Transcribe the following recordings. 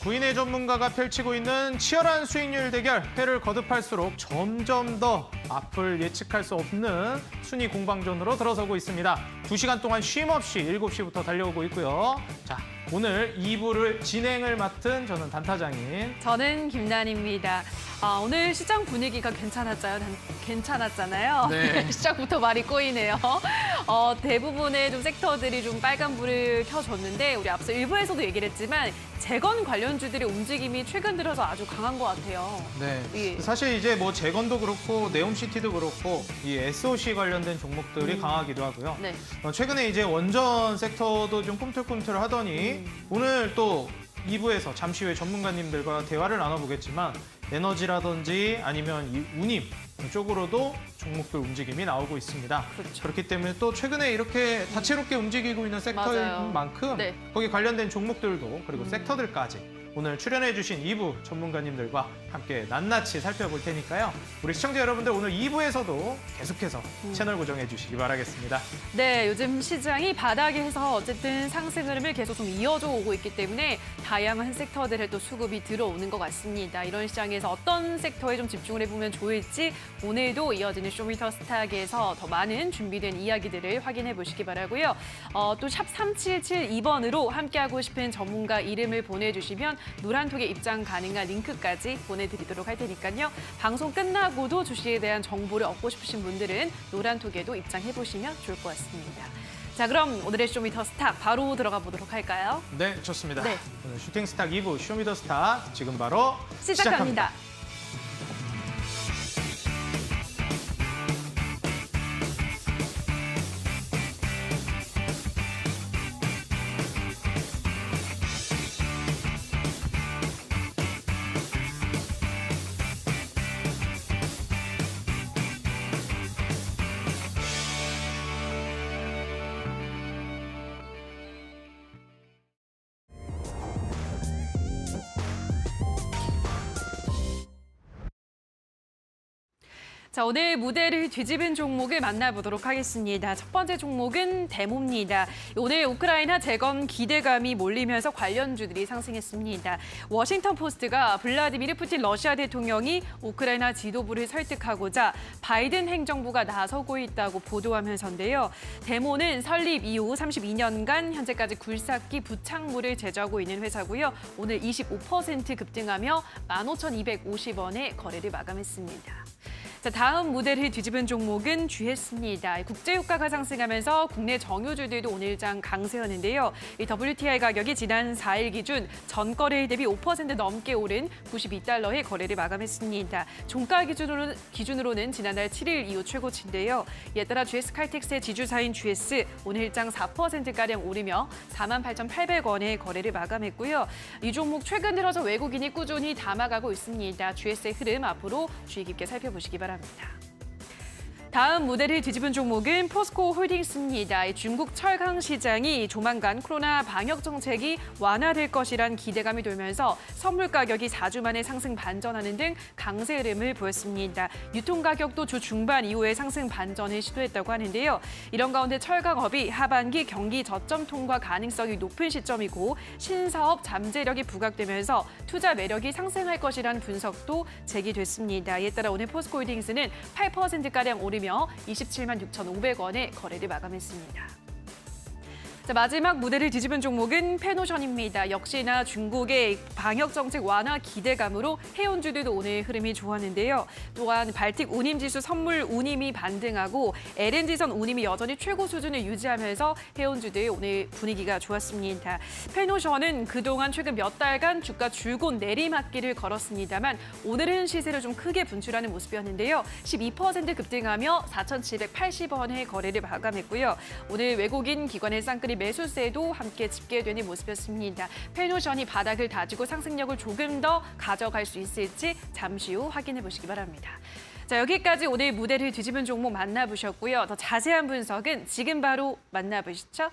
구인의 전문가가 펼치고 있는 치열한 수익률 대결, 회를 거듭할수록 점점 더 앞을 예측할 수 없는 순위 공방전으로 들어서고 있습니다. 2시간 동안 쉼 없이 7시부터 달려오고 있고요. 자, 오늘 2부를 진행을 맡은 저는 단타장인 저는 김난입니다. 오늘 시장 분위기가 괜찮았잖아요. 네. 시작부터 말이 꼬이네요. 대부분의 좀 섹터들이 좀 빨간불을 켜줬는데 우리 앞서 일부에서도 얘기를 했지만 재건 관련주들의 움직임이 최근 들어서 아주 강한 것 같아요. 네. 예. 사실 이제 뭐 재건도 그렇고 네옴시티도 그렇고 이 SOC 관련된 종목들이 강하기도 하고요. 네. 최근에 이제 원전 섹터도 좀 꿈틀꿈틀 하더니 오늘 또 2부에서 잠시 후에 전문가님들과 대화를 나눠보겠지만 에너지라든지 아니면 이 운임 쪽으로도 종목들 움직임이 나오고 있습니다. 그렇죠. 그렇기 때문에 또 최근에 이렇게 다채롭게 움직이고 있는 섹터인 맞아요. 만큼 네. 거기 관련된 종목들도 그리고 섹터들까지 오늘 출연해주신 2부 전문가님들과 함께 낱낱이 살펴볼 테니까요. 우리 시청자 여러분들 오늘 2부에서도 계속해서 채널 고정해 주시기 바라겠습니다. 네, 요즘 시장이 바닥에서 어쨌든 상승 흐름을 계속 좀 이어져 오고 있기 때문에 다양한 섹터들에 또 수급이 들어오는 것 같습니다. 이런 시장에서 어떤 섹터에 좀 집중을 해보면 좋을지 오늘도 이어지는 쇼미더 스탁에서 더 많은 준비된 이야기들을 확인해 보시기 바라고요. 또 샵 3772번으로 함께하고 싶은 전문가 이름을 보내주시면 노란톡에 입장 가능한 링크까지 보내드리도록 할 테니까요. 방송 끝나고도 주식에 대한 정보를 얻고 싶으신 분들은 노란톡에도 입장해보시면 좋을 것 같습니다. 자, 그럼 오늘의 쇼미더 스탁 바로 들어가 보도록 할까요? 네, 좋습니다. 네. 오늘 슈팅스탁 2부 쇼미더스타 지금 바로 시작합니다. 자, 오늘 무대를 뒤집은 종목을 만나보도록 하겠습니다. 첫 번째 종목은 데모입니다. 오늘 우크라이나 재건 기대감이 몰리면서 관련주들이 상승했습니다. 워싱턴 포스트가 블라디미르 푸틴 러시아 대통령이 우크라이나 지도부를 설득하고자 바이든 행정부가 나서고 있다고 보도하면서인데요. 데모는 설립 이후 32년간 현재까지 굴삭기 부착물을 제조하고 있는 회사고요. 오늘 25% 급등하며 15,250원에 거래를 마감했습니다. 자, 다음 무대를 뒤집은 종목은 GS입니다. 국제유가가 상승하면서 국내 정유주들도 오늘장 강세였는데요. 이 WTI 가격이 지난 4일 기준 전거래일 대비 5% 넘게 오른 92달러의 거래를 마감했습니다. 종가 기준으로는 지난달 7일 이후 최고치인데요. 이에 따라 GS 칼텍스의 지주사인 GS 오늘장 4%가량 오르며 48,800원의 거래를 마감했고요. 이 종목 최근 들어서 외국인이 꾸준히 담아가고 있습니다. GS의 흐름 앞으로 주의 깊게 살펴보시기 바랍니다. 다음 무대를 뒤집은 종목은 포스코 홀딩스입니다. 중국 철강 시장이 조만간 코로나 방역 정책이 완화될 것이란 기대감이 돌면서 선물 가격이 4주 만에 상승 반전하는 등 강세 흐름을 보였습니다. 유통 가격도 주 중반 이후에 상승 반전을 시도했다고 하는데요. 이런 가운데 철강업이 하반기 경기 저점 통과 가능성이 높은 시점이고 신사업 잠재력이 부각되면서 투자 매력이 상승할 것이란 분석도 제기됐습니다. 이에 따라 오늘 포스코 홀딩스는 8%가량 오르며 27만 6,500원에 거래를 마감했습니다. 자, 마지막 무대를 뒤집은 종목은 페노션입니다. 역시나 중국의 방역 정책 완화 기대감으로 해운주들도 오늘 흐름이 좋았는데요. 또한 발틱 운임지수 선물 운임이 반등하고 LNG선 운임이 여전히 최고 수준을 유지하면서 해운주들 오늘 분위기가 좋았습니다. 페노션은 그동안 최근 몇 달간 주가 줄곧 내리막길을 걸었습니다만 오늘은 시세를 좀 크게 분출하는 모습이었는데요. 12% 급등하며 4,780원의 거래를 마감했고요. 오늘 외국인 기관의 쌍끌이 매수세도 함께 집계되는 모습이었습니다. 페노션이 바닥을 다지고 상승력을 조금 더 가져갈 수 있을지 잠시 후 확인해 보시기 바랍니다. 자, 여기까지 오늘 무대를 뒤집은 종목 만나보셨고요. 더 자세한 분석은 지금 바로 만나보시죠.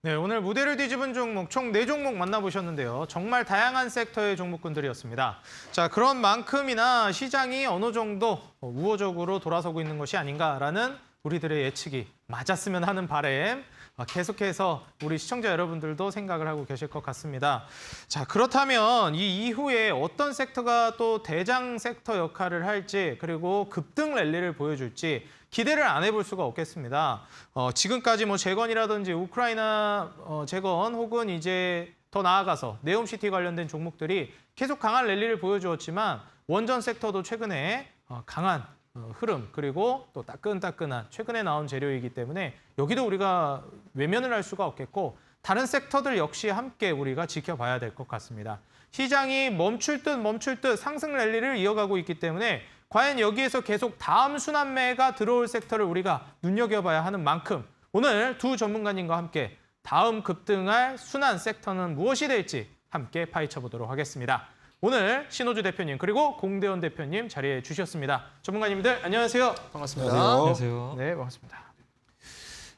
네, 오늘 무대를 뒤집은 종목 총 4종목 만나보셨는데요. 정말 다양한 섹터의 종목군들이었습니다. 자, 그런 만큼이나 시장이 어느 정도 우호적으로 돌아서고 있는 것이 아닌가라는 우리들의 예측이 맞았으면 하는 바람 계속해서 우리 시청자 여러분들도 생각을 하고 계실 것 같습니다. 자, 그렇다면 이 이후에 어떤 섹터가 또 대장 섹터 역할을 할지 그리고 급등 랠리를 보여줄지 기대를 안 해볼 수가 없겠습니다. 지금까지 뭐 재건이라든지 우크라이나 재건 혹은 이제 더 나아가서 네옴시티 관련된 종목들이 계속 강한 랠리를 보여주었지만 원전 섹터도 최근에 강한 흐름 그리고 또 따끈따끈한 최근에 나온 재료이기 때문에 여기도 우리가 외면을 할 수가 없겠고 다른 섹터들 역시 함께 우리가 지켜봐야 될 것 같습니다. 시장이 멈출 듯 상승 랠리를 이어가고 있기 때문에 과연 여기에서 계속 다음 순환매가 들어올 섹터를 우리가 눈여겨봐야 하는 만큼 오늘 두 전문가님과 함께 다음 급등할 순환 섹터는 무엇이 될지 함께 파헤쳐 보도록 하겠습니다. 오늘 신호주 대표님 그리고 공대원 대표님 자리해 주셨습니다. 전문가님들 안녕하세요. 반갑습니다. 안녕하세요. 네, 반갑습니다.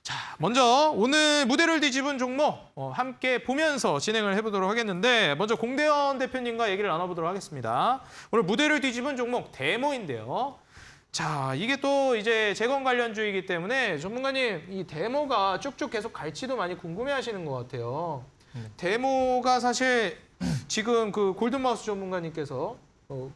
자, 먼저 오늘 무대를 뒤집은 종목 함께 보면서 진행을 해보도록 하겠는데 먼저 공대원 대표님과 얘기를 나눠보도록 하겠습니다. 오늘 무대를 뒤집은 종목 데모인데요. 자, 이게 또 이제 재건 관련주이기 때문에 전문가님 이 데모가 쭉쭉 계속 갈지도 많이 궁금해하시는 것 같아요. 데모가 사실 지금 그 골든마우스 전문가님께서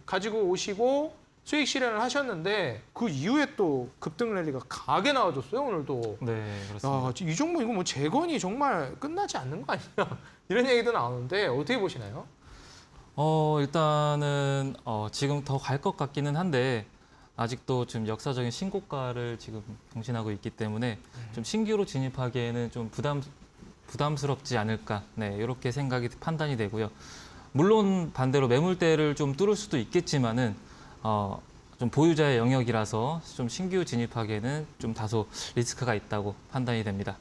가지고 오시고 수익 실현을 하셨는데 그 이후에 또 급등 랠리가 강하게 나와줬어요 오늘도. 네, 그렇습니다. 이 종목 이거 뭐 재건이 정말 끝나지 않는 거 아니냐 이런 얘기도 나오는데 어떻게 보시나요? 일단은 지금 더 갈 것 같기는 한데 아직도 지금 역사적인 신고가를 지금 경신하고 있기 때문에 좀 신규로 진입하기에는 좀 부담스럽지 않을까. 네, 이렇게 생각이 판단이 되고요. 물론 반대로 매물대를 좀 뚫을 수도 있겠지만은 좀 보유자의 영역이라서 좀 신규 진입하기에는 좀 다소 리스크가 있다고 판단이 됩니다.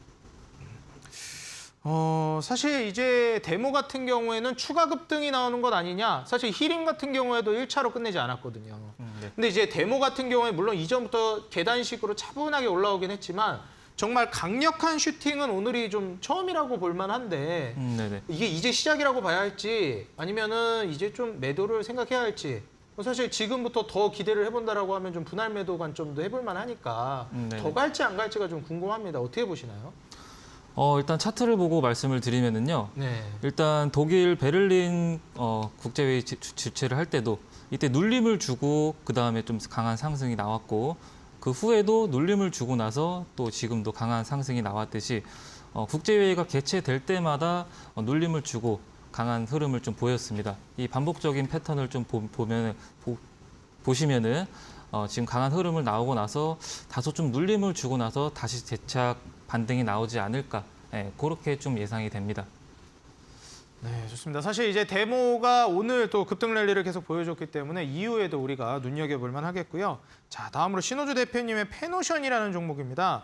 사실 이제 데모 같은 경우에는 추가 급등이 나오는 것 아니냐. 사실 히림 같은 경우에도 1차로 끝내지 않았거든요. 네. 근데 이제 데모 같은 경우에 물론 이전부터 계단식으로 차분하게 올라오긴 했지만 정말 강력한 슈팅은 오늘이 좀 처음이라고 볼 만한데 네네. 이게 이제 시작이라고 봐야 할지 아니면은 이제 좀 매도를 생각해야 할지 사실 지금부터 더 기대를 해본다라고 하면 좀 분할 매도 관점도 해볼 만하니까 네네. 더 갈지 안 갈지가 좀 궁금합니다. 어떻게 보시나요? 일단 차트를 보고 말씀을 드리면은요. 네. 일단 독일 베를린 국제회의 주최를 할 때도 이때 눌림을 주고 그 다음에 좀 강한 상승이 나왔고 그 후에도 눌림을 주고 나서 또 지금도 강한 상승이 나왔듯이 국제회의가 개최될 때마다 눌림을 주고 강한 흐름을 좀 보였습니다. 이 반복적인 패턴을 좀 보시면은 지금 강한 흐름을 나오고 나서 다소 좀 눌림을 주고 나서 다시 재착 반등이 나오지 않을까. 네, 그렇게 좀 예상이 됩니다. 네, 좋습니다. 사실 이제 데모가 오늘 또 급등 랠리를 계속 보여줬기 때문에 이후에도 우리가 눈여겨볼 만하겠고요. 자, 다음으로 신호주 대표님의 페노션이라는 종목입니다.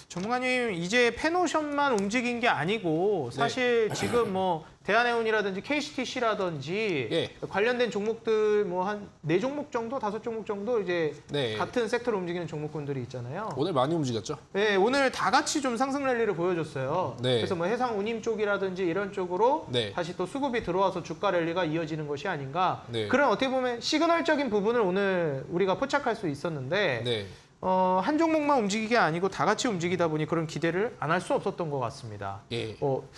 전문가님, 이제 페노션만 움직인 게 아니고 사실 지금 뭐 대한해운이라든지 KCTC라든지 예. 관련된 종목들 뭐 한 4종목 정도, 5종목 정도 이제 네. 같은 섹터로 움직이는 종목군들이 있잖아요. 오늘 많이 움직였죠? 네, 오늘 다 같이 좀 상승 랠리를 보여줬어요. 네. 그래서 뭐 해상 운임 쪽이라든지 이런 쪽으로 네. 다시 또 수급이 들어와서 주가 랠리가 이어지는 것이 아닌가. 네. 그런 어떻게 보면 시그널적인 부분을 오늘 우리가 포착할 수 있었는데 네. 한 종목만 움직이게 아니고 다 같이 움직이다 보니 그런 기대를 안 할 수 없었던 것 같습니다. 예.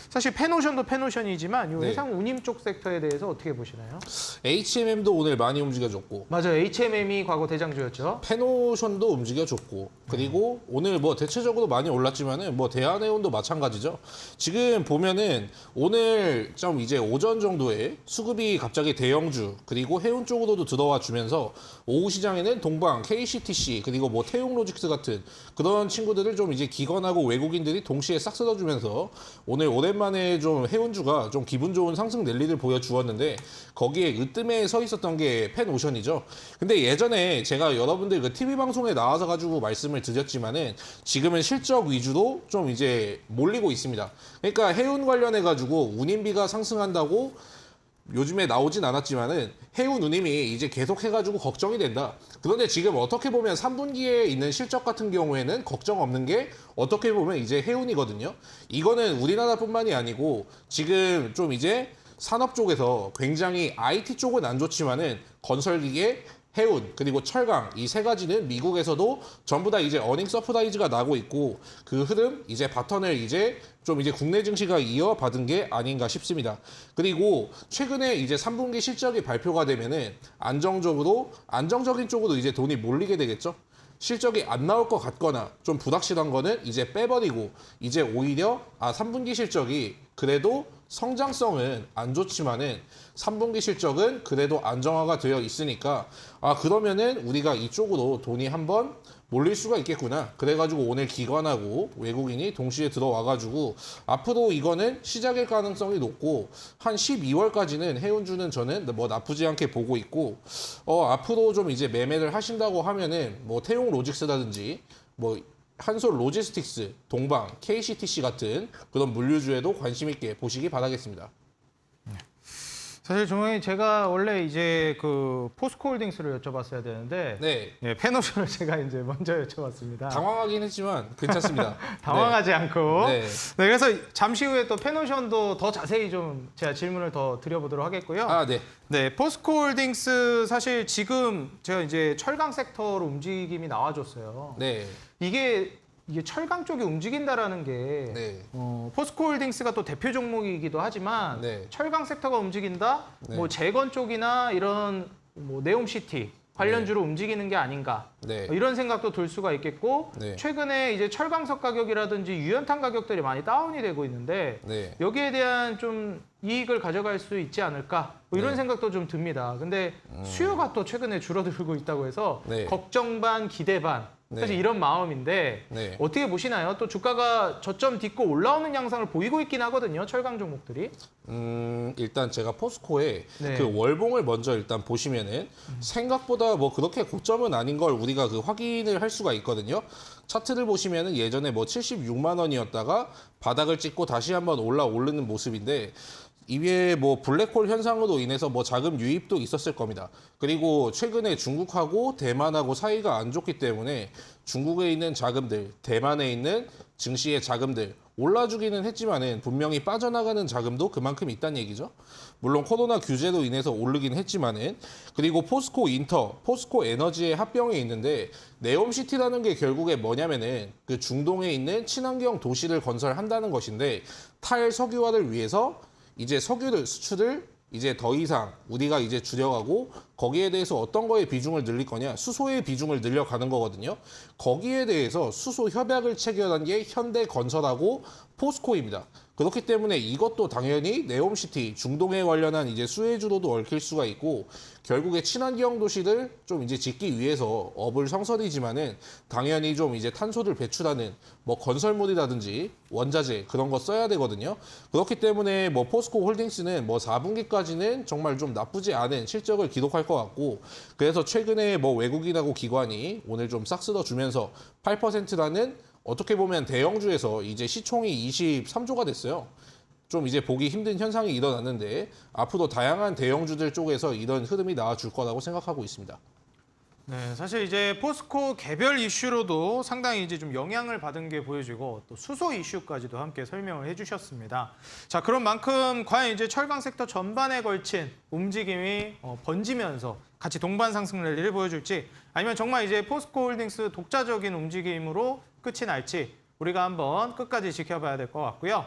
사실 페노션도 페노션이지만 이 네. 해상 운임 쪽 섹터에 대해서 어떻게 보시나요? HMM도 오늘 많이 움직여줬고 맞아요. HMM이 과거 대장주였죠. 페노션도 움직여줬고 그리고 오늘 뭐 대체적으로 많이 올랐지만은 뭐 대한해운도 마찬가지죠. 지금 보면은 오늘 좀 이제 오전 정도에 수급이 갑자기 대형주 그리고 해운 쪽으로도 들어와 주면서 오후 시장에는 동방, KCTC 그리고 뭐 태용로직스 같은 그런 친구들을 좀 이제 기관하고 외국인들이 동시에 싹 쓸어주면서 오늘 오랜만에 좀 해운주가 좀 기분 좋은 상승 랠리를 보여주었는데 거기에 으뜸에 서 있었던 게 펜오션이죠. 근데 예전에 제가 여러분들 그 TV 방송에 나와서 가지고 말씀을 드렸지만은 지금은 실적 위주로 좀 이제 몰리고 있습니다. 그러니까 해운 관련해 가지고 운임비가 상승한다고 요즘에 나오진 않았지만은 해운 운임이 이제 계속 해가지고 걱정이 된다. 그런데 지금 어떻게 보면 3분기에 있는 실적 같은 경우에는 걱정 없는 게 어떻게 보면 이제 해운이거든요. 이거는 우리나라뿐만이 아니고 지금 좀 이제 산업 쪽에서 굉장히 IT 쪽은 안 좋지만은 건설기계 해운 그리고 철강 이 세 가지는 미국에서도 전부 다 이제 어닝 서프라이즈가 나고 있고 그 흐름 이제 바턴을 이제 좀 이제 국내 증시가 이어받은 게 아닌가 싶습니다. 그리고 최근에 이제 3분기 실적이 발표가 되면은 안정적인 쪽으로 이제 돈이 몰리게 되겠죠. 실적이 안 나올 것 같거나 좀 불확실한 거는 이제 빼버리고 이제 오히려 3분기 실적이 그래도 성장성은 안 좋지만은 3분기 실적은 그래도 안정화가 되어 있으니까 그러면은 우리가 이쪽으로 돈이 한번 몰릴 수가 있겠구나. 그래가지고 오늘 기관하고 외국인이 동시에 들어와가지고 앞으로 이거는 시작일 가능성이 높고 한 12월까지는 해운주는 저는 뭐 나쁘지 않게 보고 있고 앞으로 좀 이제 매매를 하신다고 하면은 뭐 태용 로직스라든지 뭐 한솔 로지스틱스, 동방, KCTC 같은 그런 물류주에도 관심 있게 보시기 바라겠습니다. 사실 종영이 제가 원래 이제 그 포스코홀딩스를 여쭤봤어야 되는데 네. 페노션을 제가 이제 먼저 여쭤봤습니다. 당황하긴 했지만 괜찮습니다. 당황하지 않고. 네. 네, 그래서 잠시 후에 또 페노션도 더 자세히 좀 제가 질문을 더 드려보도록 하겠고요. 네. 네, 포스코홀딩스 사실 지금 제가 이제 철강 섹터로 움직임이 나와줬어요. 네. 이게 철강 쪽이 움직인다라는 게 네. 포스코홀딩스가 또 대표 종목이기도 하지만 네. 철강 섹터가 움직인다, 네. 뭐 재건 쪽이나 이런 뭐 네옴시티 관련주로 움직이는 게 아닌가 네. 이런 생각도 들 수가 있겠고 네. 최근에 이제 철강석 가격이라든지 유연탄 가격들이 많이 다운이 되고 있는데 네. 여기에 대한 좀 이익을 가져갈 수 있지 않을까 뭐 이런 네. 생각도 좀 듭니다. 근데 수요가 또 최근에 줄어들고 있다고 해서 네. 걱정 반 기대 반 사실 네. 이런 마음인데 네. 어떻게 보시나요? 또 주가가 저점 딛고 올라오는 양상을 보이고 있긴 하거든요. 철강 종목들이. 일단 제가 포스코의 네. 그 월봉을 먼저 일단 보시면은 생각보다 뭐 그렇게 고점은 아닌 걸 우리가 그 확인을 할 수가 있거든요. 차트를 보시면은 예전에 뭐 76만 원이었다가 바닥을 찍고 다시 한번 오르는 모습인데 이게 뭐 블랙홀 현상으로 인해서 뭐 자금 유입도 있었을 겁니다. 그리고 최근에 중국하고 대만하고 사이가 안 좋기 때문에 중국에 있는 자금들, 대만에 있는 증시의 자금들 올라주기는 했지만은 분명히 빠져나가는 자금도 그만큼 있다는 얘기죠. 물론 코로나 규제로 인해서 오르긴 했지만은 그리고 포스코 인터, 포스코 에너지의 합병에 있는데 네옴시티라는 게 결국에 뭐냐면은 그 중동에 있는 친환경 도시를 건설한다는 것인데 탈석유화를 위해서 이제 석유를 수출을 이제 더 이상 우리가 이제 줄여가고 거기에 대해서 어떤 거에 비중을 늘릴 거냐 수소의 비중을 늘려가는 거거든요. 거기에 대해서 수소 협약을 체결한 게 현대건설하고 포스코입니다. 그렇기 때문에 이것도 당연히 네옴시티 중동에 관련한 이제 수혜주로도 얽힐 수가 있고 결국에 친환경 도시를 좀 이제 짓기 위해서 업을 성설이지만은 당연히 좀 이제 탄소를 배출하는 뭐 건설물이라든지 원자재 그런 거 써야 되거든요. 그렇기 때문에 뭐 포스코 홀딩스는 뭐 4분기까지는 정말 좀 나쁘지 않은 실적을 기록할 것 같고 그래서 최근에 뭐 외국인하고 기관이 오늘 좀 싹 쓸어주면서 8%라는 어떻게 보면 대형주에서 이제 시총이 23조가 됐어요. 좀 이제 보기 힘든 현상이 일어났는데 앞으로 다양한 대형주들 쪽에서 이런 흐름이 나와줄 거라고 생각하고 있습니다. 네, 사실 이제 포스코 개별 이슈로도 상당히 이제 좀 영향을 받은 게 보여지고 또 수소 이슈까지도 함께 설명을 해주셨습니다. 자, 그런 만큼 과연 이제 철강 섹터 전반에 걸친 움직임이 번지면서 같이 동반 상승 랠리를 보여줄지 아니면 정말 이제 포스코 홀딩스 독자적인 움직임으로 끝이 날지 우리가 한번 끝까지 지켜봐야 될 것 같고요.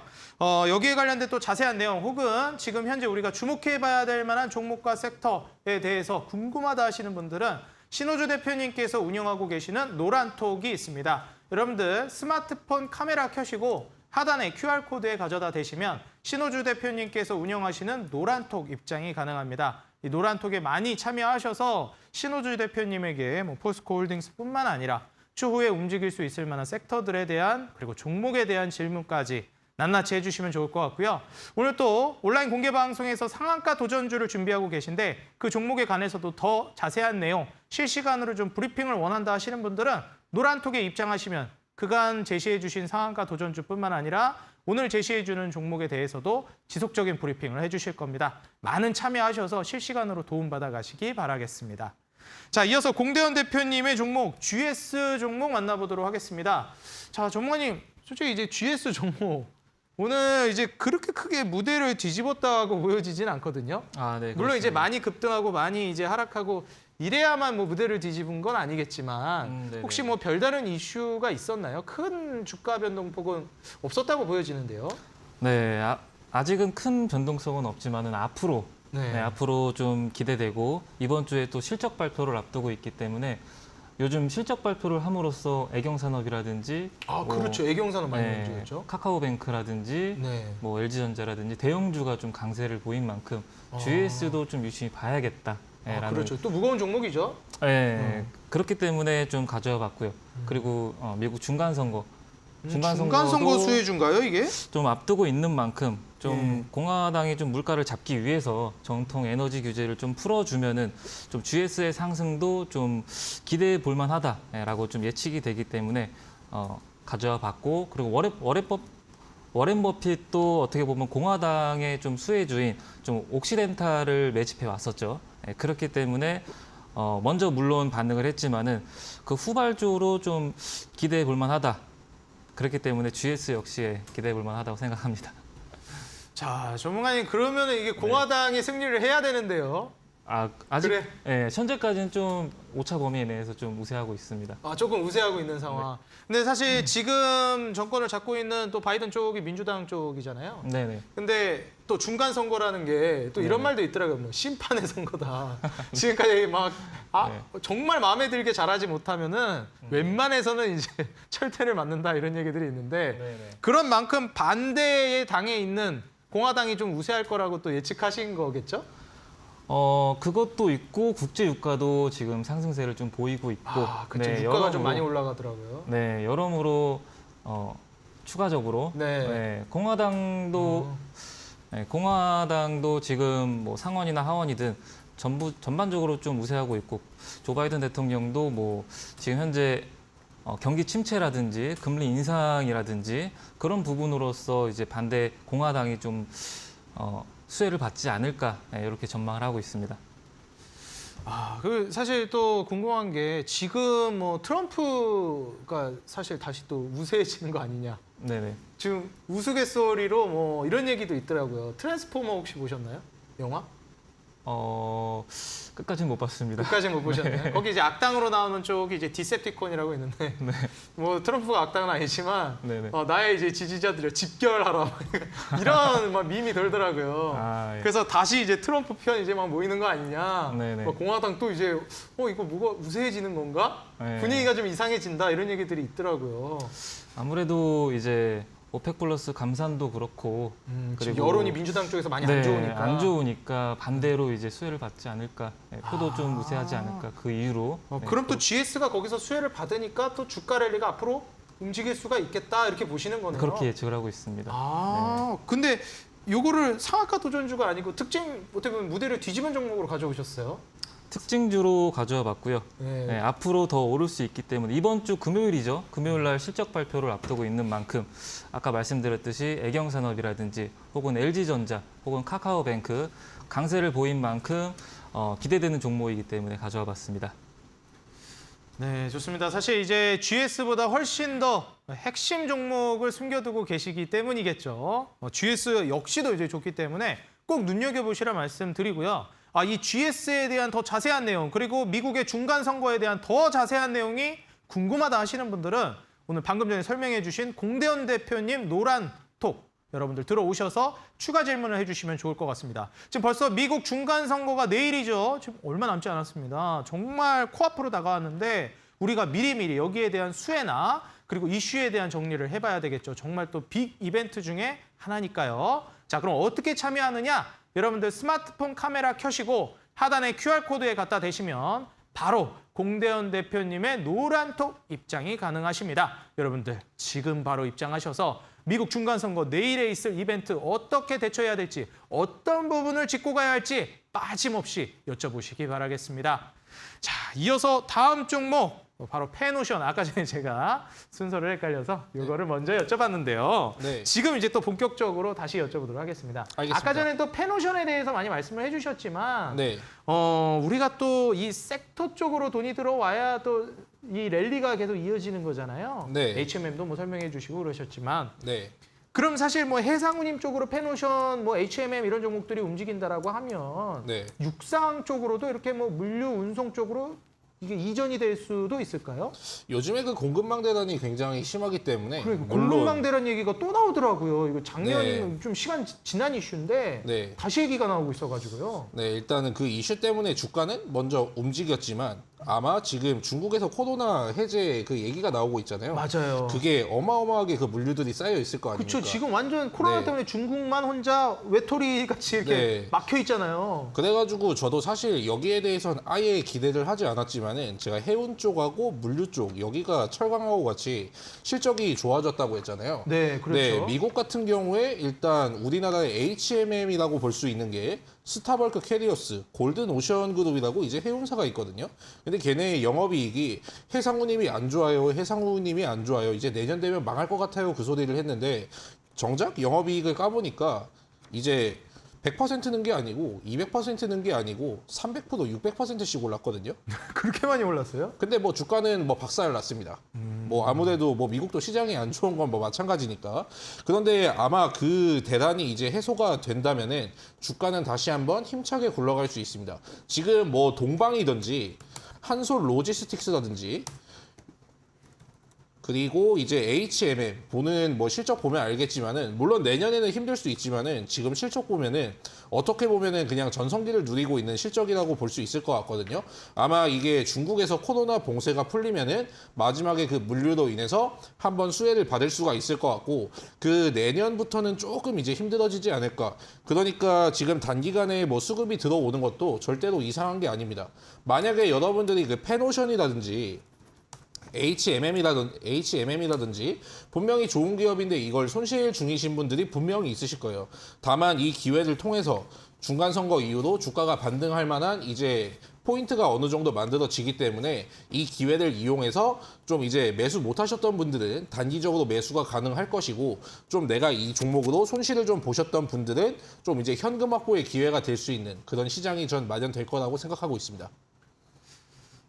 여기에 관련된 또 자세한 내용 혹은 지금 현재 우리가 주목해봐야 될 만한 종목과 섹터에 대해서 궁금하다 하시는 분들은 신호주 대표님께서 운영하고 계시는 노란톡이 있습니다. 여러분들 스마트폰 카메라 켜시고 하단에 QR코드에 가져다 대시면 신호주 대표님께서 운영하시는 노란톡 입장이 가능합니다. 이 노란톡에 많이 참여하셔서 신호주 대표님에게 뭐 포스코 홀딩스뿐만 아니라 추후에 움직일 수 있을 만한 섹터들에 대한 그리고 종목에 대한 질문까지 낱낱이 해주시면 좋을 것 같고요. 오늘 또 온라인 공개 방송에서 상한가 도전주를 준비하고 계신데 그 종목에 관해서도 더 자세한 내용 실시간으로 좀 브리핑을 원한다 하시는 분들은 노란톡에 입장하시면 그간 제시해 주신 상한가 도전주뿐만 아니라 오늘 제시해 주는 종목에 대해서도 지속적인 브리핑을 해주실 겁니다. 많은 참여하셔서 실시간으로 도움받아 가시기 바라겠습니다. 자, 이어서 공대현 대표님의 종목 GS 종목 만나보도록 하겠습니다. 자, 전문가님, 솔직히 이제 GS 종목 오늘 이제 그렇게 크게 무대를 뒤집었다고 보여지진 않거든요. 네, 물론 이제 그렇습니다. 많이 급등하고 많이 이제 하락하고 이래야만 뭐 무대를 뒤집은 건 아니겠지만 네네. 혹시 뭐 별다른 이슈가 있었나요? 큰 주가 변동폭은 없었다고 보여지는데요. 네, 아직은 큰 변동성은 없지만은 앞으로 네. 앞으로 좀 기대되고 이번 주에 또 실적 발표를 앞두고 있기 때문에 요즘 실적 발표를 함으로써 애경산업이라든지 아, 뭐, 그렇죠. 애경산업 많이 네, 움직였죠. 카카오뱅크라든지 네. 뭐 LG전자라든지 대형주가 좀 강세를 보인 만큼 GS도 좀 유심히 봐야겠다. 아, 그렇죠. 또 무거운 종목이죠. 네, 그렇기 때문에 좀 가져와 봤고요. 그리고 미국 중간선거. 중간선거 수혜주인가요, 이게? 좀 앞두고 있는 만큼 좀 예. 공화당이 좀 물가를 잡기 위해서 정통 에너지 규제를 좀 풀어주면은 좀 GS의 상승도 좀 기대해 볼 만하다라고 좀 예측이 되기 때문에 가져와 봤고 그리고 워렌 버핏도 어떻게 보면 공화당의 좀 수혜주인 좀 옥시덴탈을 매집해 왔었죠. 그렇기 때문에 먼저 물론 반응을 했지만은 그 후발주로 좀 기대해 볼 만하다. 그렇기 때문에 GS 역시 기대해 볼 만하다고 생각합니다. 자, 전문가님 그러면 이게 공화당이 승리를 해야 되는데요. 아직 그래. 현재까지는 좀 오차 범위 내에서 좀 우세하고 있습니다. 아, 조금 우세하고 있는 상황. 근데 사실 지금 정권을 잡고 있는 또 바이든 쪽이 민주당 쪽이잖아요. 네네. 근데 또 중간 선거라는 게 또 이런 말도 있더라고요. 뭐 심판의 선거다. 지금까지 막 정말 마음에 들게 잘하지 못하면은 웬만해서는 이제 철퇴를 맞는다 이런 얘기들이 있는데 네네. 그런 만큼 반대의 당에 있는 공화당이 좀 우세할 거라고 또 예측하신 거겠죠? 그것도 있고 국제 유가도 지금 상승세를 좀 보이고 있고. 아, 그쵸. 유가가 좀 여러모로, 많이 올라가더라고요. 네, 여러모로 추가적으로 네. 공화당도 지금 뭐 상원이나 하원이든 전반적으로 좀 우세하고 있고 조 바이든 대통령도 뭐 지금 현재 경기 침체라든지 금리 인상이라든지 그런 부분으로서 이제 반대 공화당이 좀 수혜를 받지 않을까 이렇게 전망을 하고 있습니다. 아, 그 사실 또 궁금한 게 지금 뭐 트럼프가 사실 다시 또 우세해지는 거 아니냐. 네네. 지금 우스갯소리로 뭐 이런 얘기도 있더라고요. 트랜스포머 혹시 보셨나요? 영화? 끝까지는 못 봤습니다. 끝까지 못 보셨나요? 거기 이제 악당으로 나오는 쪽이 이제 디셉티콘이라고 있는데 뭐 트럼프가 악당은 아니지만 네네. 나의 이제 지지자들을 집결하라 이런 막 밈이 돌더라고요. 예. 그래서 다시 이제 트럼프 편 이제 막 모이는 거 아니냐. 네네. 막 공화당 또 이제 이거 뭐가 우세해지는 건가? 네. 분위기가 좀 이상해진다 이런 얘기들이 있더라고요. 아무래도 이제 오펙 플러스 감산도 그렇고 지금 그리고 여론이 민주당 쪽에서 많이 안 좋으니까. 안 좋으니까 반대로 이제 수혜를 받지 않을까. 표도 좀 우세하지 않을까. 그 이유로. 그럼 또 GS가 거기서 수혜를 받으니까 또 주가 랠리가 앞으로 움직일 수가 있겠다 이렇게 보시는 거네요. 그렇게 예측을 하고 있습니다. 근데 요거를 상한가 도전주가 아니고 특징 어떻게 보면 무대를 뒤집은 종목으로 가져오셨어요. 특징주로 가져와 봤고요. 네. 네, 앞으로 더 오를 수 있기 때문에 이번 주 금요일이죠. 금요일 날 실적 발표를 앞두고 있는 만큼 아까 말씀드렸듯이 애경산업이라든지 혹은 LG전자 혹은 카카오뱅크 강세를 보인 만큼 기대되는 종목이기 때문에 가져와 봤습니다. 네, 좋습니다. 사실 이제 GS보다 훨씬 더 핵심 종목을 숨겨두고 계시기 때문이겠죠. GS 역시도 이제 좋기 때문에 꼭 눈여겨보시라 말씀드리고요. 이 GS에 대한 더 자세한 내용 그리고 미국의 중간 선거에 대한 더 자세한 내용이 궁금하다 하시는 분들은 오늘 방금 전에 설명해 주신 공대현 대표님 노란톡 여러분들 들어오셔서 추가 질문을 해주시면 좋을 것 같습니다. 지금 벌써 미국 중간 선거가 내일이죠. 지금 얼마 남지 않았습니다. 정말 코앞으로 다가왔는데 우리가 미리미리 여기에 대한 수혜나 그리고 이슈에 대한 정리를 해봐야 되겠죠. 정말 또 빅 이벤트 중에 하나니까요. 자, 그럼 어떻게 참여하느냐? 여러분들 스마트폰 카메라 켜시고 하단에 QR코드에 갖다 대시면 바로 공대현 대표님의 노란톡 입장이 가능하십니다. 여러분들 지금 바로 입장하셔서 미국 중간선거 내일에 있을 이벤트 어떻게 대처해야 될지 어떤 부분을 짚고 가야 할지 빠짐없이 여쭤보시기 바라겠습니다. 자, 이어서 다음 종목 바로 펜오션. 아까 전에 제가 순서를 헷갈려서 이거를 먼저 여쭤봤는데요. 네. 지금 이제 또 본격적으로 다시 여쭤보도록 하겠습니다. 알겠습니다. 아까 전에 또 펜오션에 대해서 많이 말씀을 해주셨지만 네. 우리가 또 이 섹터 쪽으로 돈이 들어와야 또 이 랠리가 계속 이어지는 거잖아요. 네. HMM도 뭐 설명해 주시고 그러셨지만 네. 그럼 사실 뭐 해상운임 쪽으로 페노션, 뭐 HMM 이런 종목들이 움직인다라고 하면 네. 육상 쪽으로도 이렇게 뭐 물류 운송 쪽으로 이게 이전이 될 수도 있을까요? 요즘에 그 공급망 대란이 굉장히 심하기 때문에 그러니까 물론 공급망 대란 얘기가 또 나오더라고요. 이거 작년 네. 좀 시간 지난 이슈인데 네. 다시 얘기가 나오고 있어가지고요. 네, 일단은 그 이슈 때문에 주가는 먼저 움직였지만 아마 지금 중국에서 코로나 해제 그 얘기가 나오고 있잖아요. 맞아요. 그게 어마어마하게 그 물류들이 쌓여 있을 거 아닙니까? 그렇죠. 지금 완전 코로나 네. 때문에 중국만 혼자 외톨이 같이 이렇게 네. 막혀 있잖아요. 그래가지고 저도 사실 여기에 대해서는 아예 기대를 하지 않았지만은 제가 해운 쪽하고 물류 쪽 여기가 철강하고 같이 실적이 좋아졌다고 했잖아요. 네, 그렇죠. 네, 미국 같은 경우에 일단 우리나라의 HMM이라고 볼 수 있는 게 스타벌크 캐리어스, 골든 오션 그룹이라고 이제 해운사가 있거든요. 근데 걔네의 영업이익이 해상운임이 안 좋아요, 해상운임이 안 좋아요. 이제 내년 되면 망할 것 같아요. 그 소리를 했는데 정작 영업이익을 까보니까 이제 100%는 게 아니고 200%는 게 아니고 300%, 600%씩 올랐거든요. 그렇게 많이 올랐어요? 근데 뭐 주가는 뭐 박살 났습니다. 뭐 아무래도 뭐 미국도 시장이 안 좋은 건 뭐 마찬가지니까. 그런데 아마 그 대란이 이제 해소가 된다면은 주가는 다시 한번 힘차게 굴러갈 수 있습니다. 지금 뭐 동방이든지 한솔 로지스틱스라든지 그리고 이제 HMM 보는 뭐 실적 보면 알겠지만은 물론 내년에는 힘들 수 있지만은 지금 실적 보면은 어떻게 보면은 그냥 전성기를 누리고 있는 실적이라고 볼 수 있을 것 같거든요. 아마 이게 중국에서 코로나 봉쇄가 풀리면은 마지막에 그 물류로 인해서 한번 수혜를 받을 수가 있을 것 같고 그 내년부터는 조금 이제 힘들어지지 않을까. 그러니까 지금 단기간에 뭐 수급이 들어오는 것도 절대로 이상한 게 아닙니다. 만약에 여러분들이 그 페노션이라든지 HMM이라든지 분명히 좋은 기업인데 이걸 손실 중이신 분들이 분명히 있으실 거예요. 다만 이 기회를 통해서 중간 선거 이후로 주가가 반등할 만한 이제 포인트가 어느 정도 만들어지기 때문에 이 기회를 이용해서 좀 이제 매수 못 하셨던 분들은 단기적으로 매수가 가능할 것이고 좀 내가 이 종목으로 손실을 좀 보셨던 분들은 좀 이제 현금 확보의 기회가 될 수 있는 그런 시장이 전 마련될 거라고 생각하고 있습니다.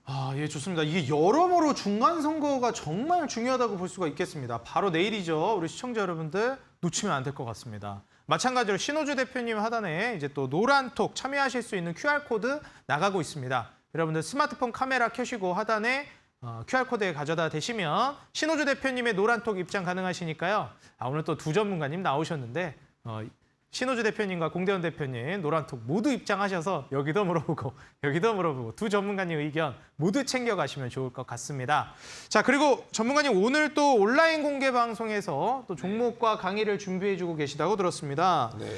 아, 예, 좋습니다. 이게 여러모로 중간 선거가 정말 중요하다고 볼 수가 있겠습니다. 바로 내일이죠. 우리 시청자 여러분들 놓치면 안 될 것 같습니다. 마찬가지로 신호주 대표님 하단에 이제 또 노란톡 참여하실 수 있는 QR코드 나가고 있습니다. 여러분들 스마트폰 카메라 켜시고 하단에 QR코드에 가져다 대시면 신호주 대표님의 노란톡 입장 가능하시니까요. 오늘 또 두 전문가님 나오셨는데 신호주 대표님과 공대원 대표님 노란톡 모두 입장하셔서 여기도 물어보고 여기도 물어보고 두 전문가님 의견 모두 챙겨가시면 좋을 것 같습니다. 자, 그리고 전문가님 오늘 또 온라인 공개 방송에서 또 종목과 강의를 준비해주고 계시다고 들었습니다. 네.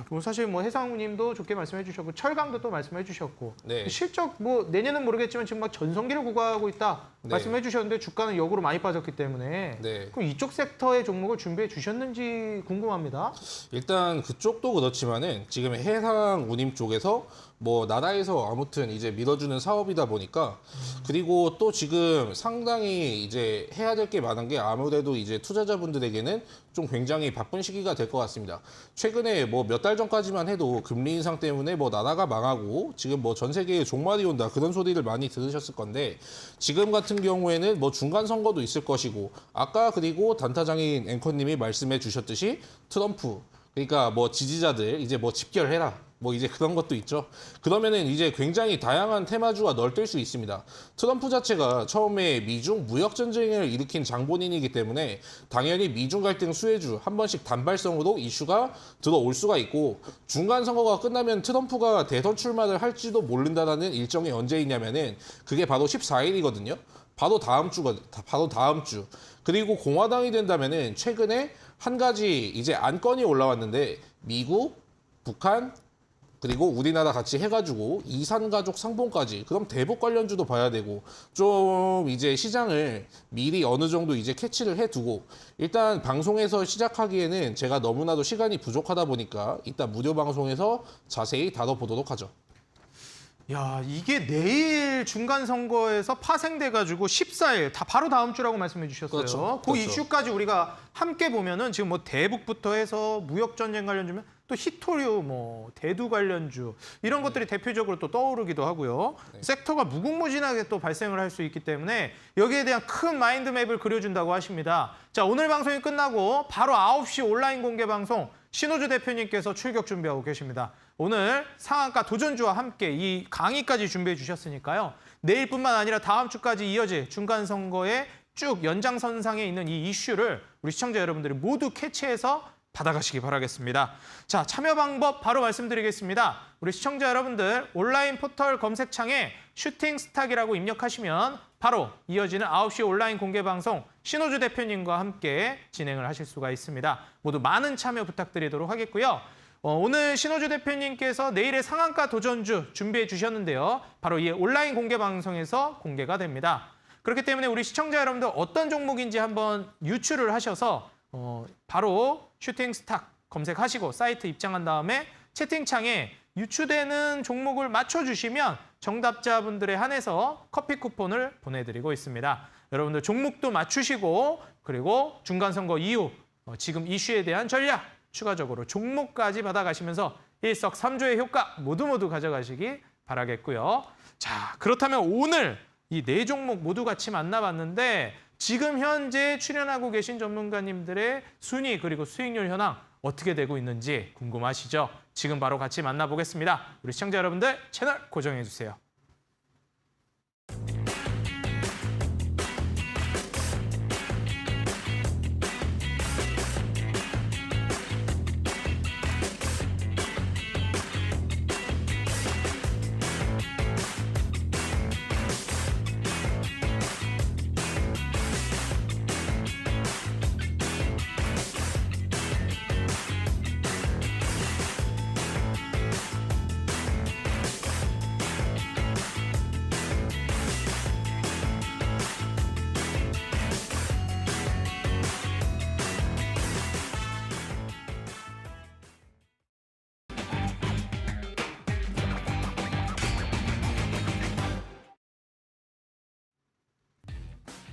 뭐 사실 뭐 해상우님도 좋게 말씀해 주셨고 철강도 또 말씀해 주셨고 네. 실적 뭐 내년은 모르겠지만 지금 막 전성기를 구가하고 있다 네. 말씀해 주셨는데 주가는 역으로 많이 빠졌기 때문에 네. 그럼 이쪽 섹터의 종목을 준비해 주셨는지 궁금합니다. 일단 그쪽도 그렇지만은 지금 해상 운임 쪽에서 뭐 나라에서 아무튼 이제 밀어주는 사업이다 보니까 그리고 또 지금 상당히 이제 해야 될 게 많은 게 아무래도 이제 투자자분들에게는 좀 굉장히 바쁜 시기가 될 것 같습니다. 최근에 뭐 몇 달 전까지만 해도 금리 인상 때문에 뭐 나라가 망하고 지금 뭐 전 세계에 종말이 온다 그런 소리를 많이 들으셨을 건데 지금 같은 경우에는 뭐 중간 선거도 있을 것이고 아까 그리고 단타장인 앵커님이 말씀해 주셨듯이 트럼프 그러니까 뭐 지지자들 이제 뭐 집결해라. 뭐 이제 그런 것도 있죠. 그러면은 이제 굉장히 다양한 테마주가 널뛸 수 있습니다. 트럼프 자체가 처음에 미중 무역 전쟁을 일으킨 장본인이기 때문에 당연히 미중 갈등 수혜주 한 번씩 단발성으로 이슈가 들어올 수가 있고 중간 선거가 끝나면 트럼프가 대선 출마를 할지도 모른다라는 일정이 언제 있냐면은 그게 바로 14일이거든요. 바로 다음 주. 그리고 공화당이 된다면은 최근에 한 가지 이제 안건이 올라왔는데 미국, 북한 그리고 우리나라 같이 해가지고 이산가족 상봉까지 그럼 대북 관련주도 봐야 되고 좀 이제 시장을 미리 어느 정도 이제 캐치를 해두고 일단 방송에서 시작하기에는 제가 너무나도 시간이 부족하다 보니까 이따 무료 방송에서 자세히 다뤄보도록 하죠. 야, 이게 내일 중간 선거에서 파생돼가지고 14일 다 바로 다음 주라고 말씀해 주셨어요. 그렇죠. 그 그렇죠. 이슈까지 우리가 함께 보면은 지금 뭐 대북부터 해서 무역 전쟁 관련주면 또 히토류, 뭐 대두 관련주 이런 것들이 대표적으로 또 떠오르기도 하고요. 섹터가 무궁무진하게 또 발생을 할 수 있기 때문에 여기에 대한 큰 마인드맵을 그려준다고 하십니다. 자, 오늘 방송이 끝나고 바로 9시 온라인 공개 방송 신호주 대표님께서 출격 준비하고 계십니다. 오늘 상한가 도전주와 함께 이 강의까지 준비해 주셨으니까요. 내일뿐만 아니라 다음 주까지 이어질 중간 선거의 쭉 연장선상에 있는 이 이슈를 우리 시청자 여러분들이 모두 캐치해서 받아가시기 바라겠습니다. 자, 참여 방법 바로 말씀드리겠습니다. 우리 시청자 여러분들 온라인 포털 검색창에 슈팅스탁이라고 입력하시면 바로 이어지는 9시 온라인 공개 방송 신호주 대표님과 함께 진행을 하실 수가 있습니다. 모두 많은 참여 부탁드리도록 하겠고요. 오늘 신호주 대표님께서 내일의 상한가 도전주 준비해 주셨는데요. 바로 이 온라인 공개 방송에서 공개가 됩니다. 그렇기 때문에 우리 시청자 여러분들 어떤 종목인지 한번 유추를 하셔서 바로 슈팅스탁 검색하시고 사이트 입장한 다음에 채팅창에 유추되는 종목을 맞춰주시면 정답자분들에 한해서 커피 쿠폰을 보내드리고 있습니다. 여러분들 종목도 맞추시고 그리고 중간선거 이후 지금 이슈에 대한 전략 추가적으로 종목까지 받아가시면서 일석삼조의 효과 모두 가져가시기 바라겠고요. 자, 그렇다면 오늘 이 네 종목 모두 같이 만나봤는데 지금 현재 출연하고 계신 전문가님들의 순위 그리고 수익률 현황 어떻게 되고 있는지 궁금하시죠? 지금 바로 같이 만나보겠습니다. 우리 시청자 여러분들 채널 고정해 주세요.